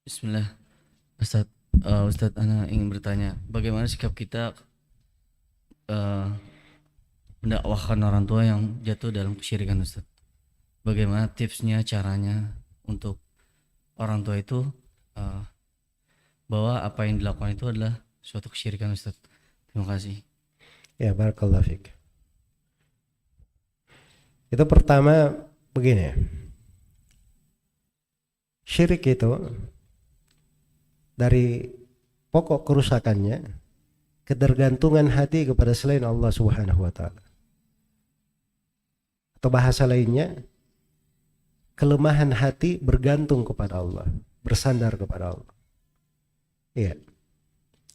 Bismillah. Ustadz, Ana ingin bertanya, bagaimana sikap kita mendakwahkan orang tua yang jatuh dalam kesyirikan, Ustadz? Bagaimana tipsnya, caranya untuk orang tua itu bahwa apa yang dilakukan itu adalah suatu kesyirikan, Ustadz? Terima kasih. Ya, barakallahu fiik. Itu pertama begini. Syirik itu dari pokok kerusakannya ketergantungan hati kepada selain Allah Subhanahu wa taala. Atau bahasa lainnya, kelemahan hati bergantung kepada Allah, bersandar kepada Allah. Iya.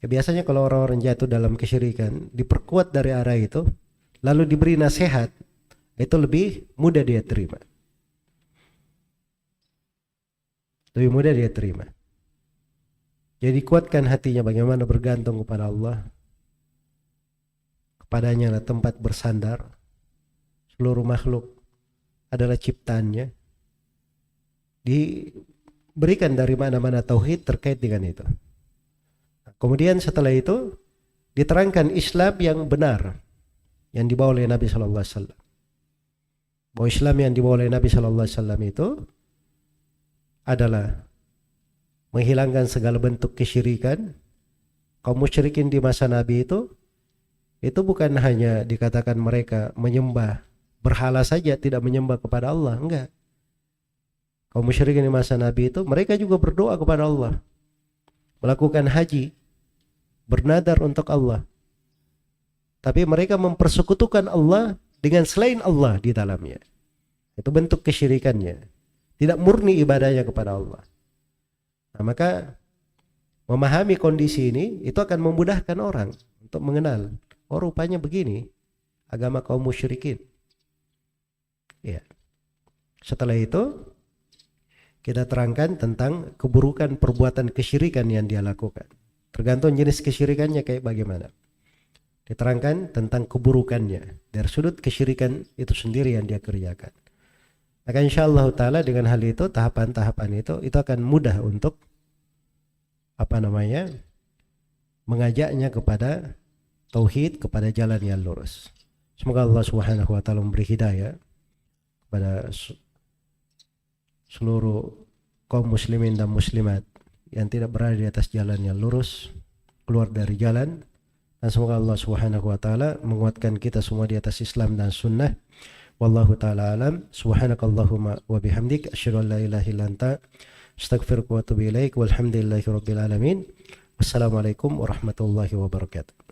Ya, biasanya kalau orang-orang jatuh dalam kesyirikan, diperkuat dari arah itu, lalu diberi nasihat, itu lebih mudah dia terima. Lebih mudah dia terima. Jadi kuatkan hatinya bagaimana bergantung kepada Allah. Kepadanya adalah tempat bersandar. Seluruh makhluk adalah ciptaannya. diberikan dari mana-mana tauhid terkait dengan itu. Kemudian setelah itu diterangkan Islam yang benar yang dibawa oleh Nabi Sallallahu Alaihi Wasallam. Bahwa Islam yang dibawa oleh Nabi Sallallahu Alaihi Wasallam itu adalah menghilangkan segala bentuk kesyirikan. Kaum musyrikin di masa Nabi itu bukan hanya dikatakan mereka menyembah berhala saja, tidak menyembah kepada Allah, enggak. Kaum musyrikin di masa Nabi itu mereka juga berdoa kepada Allah, melakukan haji, bernadar untuk Allah. Tapi mereka mempersekutukan Allah dengan selain Allah di dalamnya. Itu bentuk kesyirikannya. Tidak murni ibadahnya kepada Allah. Nah, maka memahami kondisi ini itu akan memudahkan orang untuk mengenal, oh rupanya begini agama kaum musyrikin. Ya. Setelah itu kita terangkan tentang keburukan perbuatan kesyirikan yang dia lakukan. Tergantung jenis kesyirikannya kayak bagaimana. Diterangkan tentang keburukannya dari sudut kesyirikan itu sendiri yang dia kerjakan. Maka insyaallah ta'ala dengan hal itu, tahapan-tahapan itu akan mudah untuk mengajaknya kepada tauhid, kepada jalan yang lurus. Semoga Allah Subhanahu wa taala memberi hidayah kepada seluruh kaum muslimin dan muslimat yang tidak berada di atas jalan yang lurus, keluar dari jalan. Dan semoga Allah Subhanahu wa taala menguatkan kita semua di atas Islam dan sunnah. Wallahu taala alam. Subhanakallahumma wa bihamdik asyhadu an la ilaha illa anta astaghfiruka wa atubu ilaik. Walhamdulillahirabbil alamin. Wassalamualaikum warahmatullahi wabarakatuh.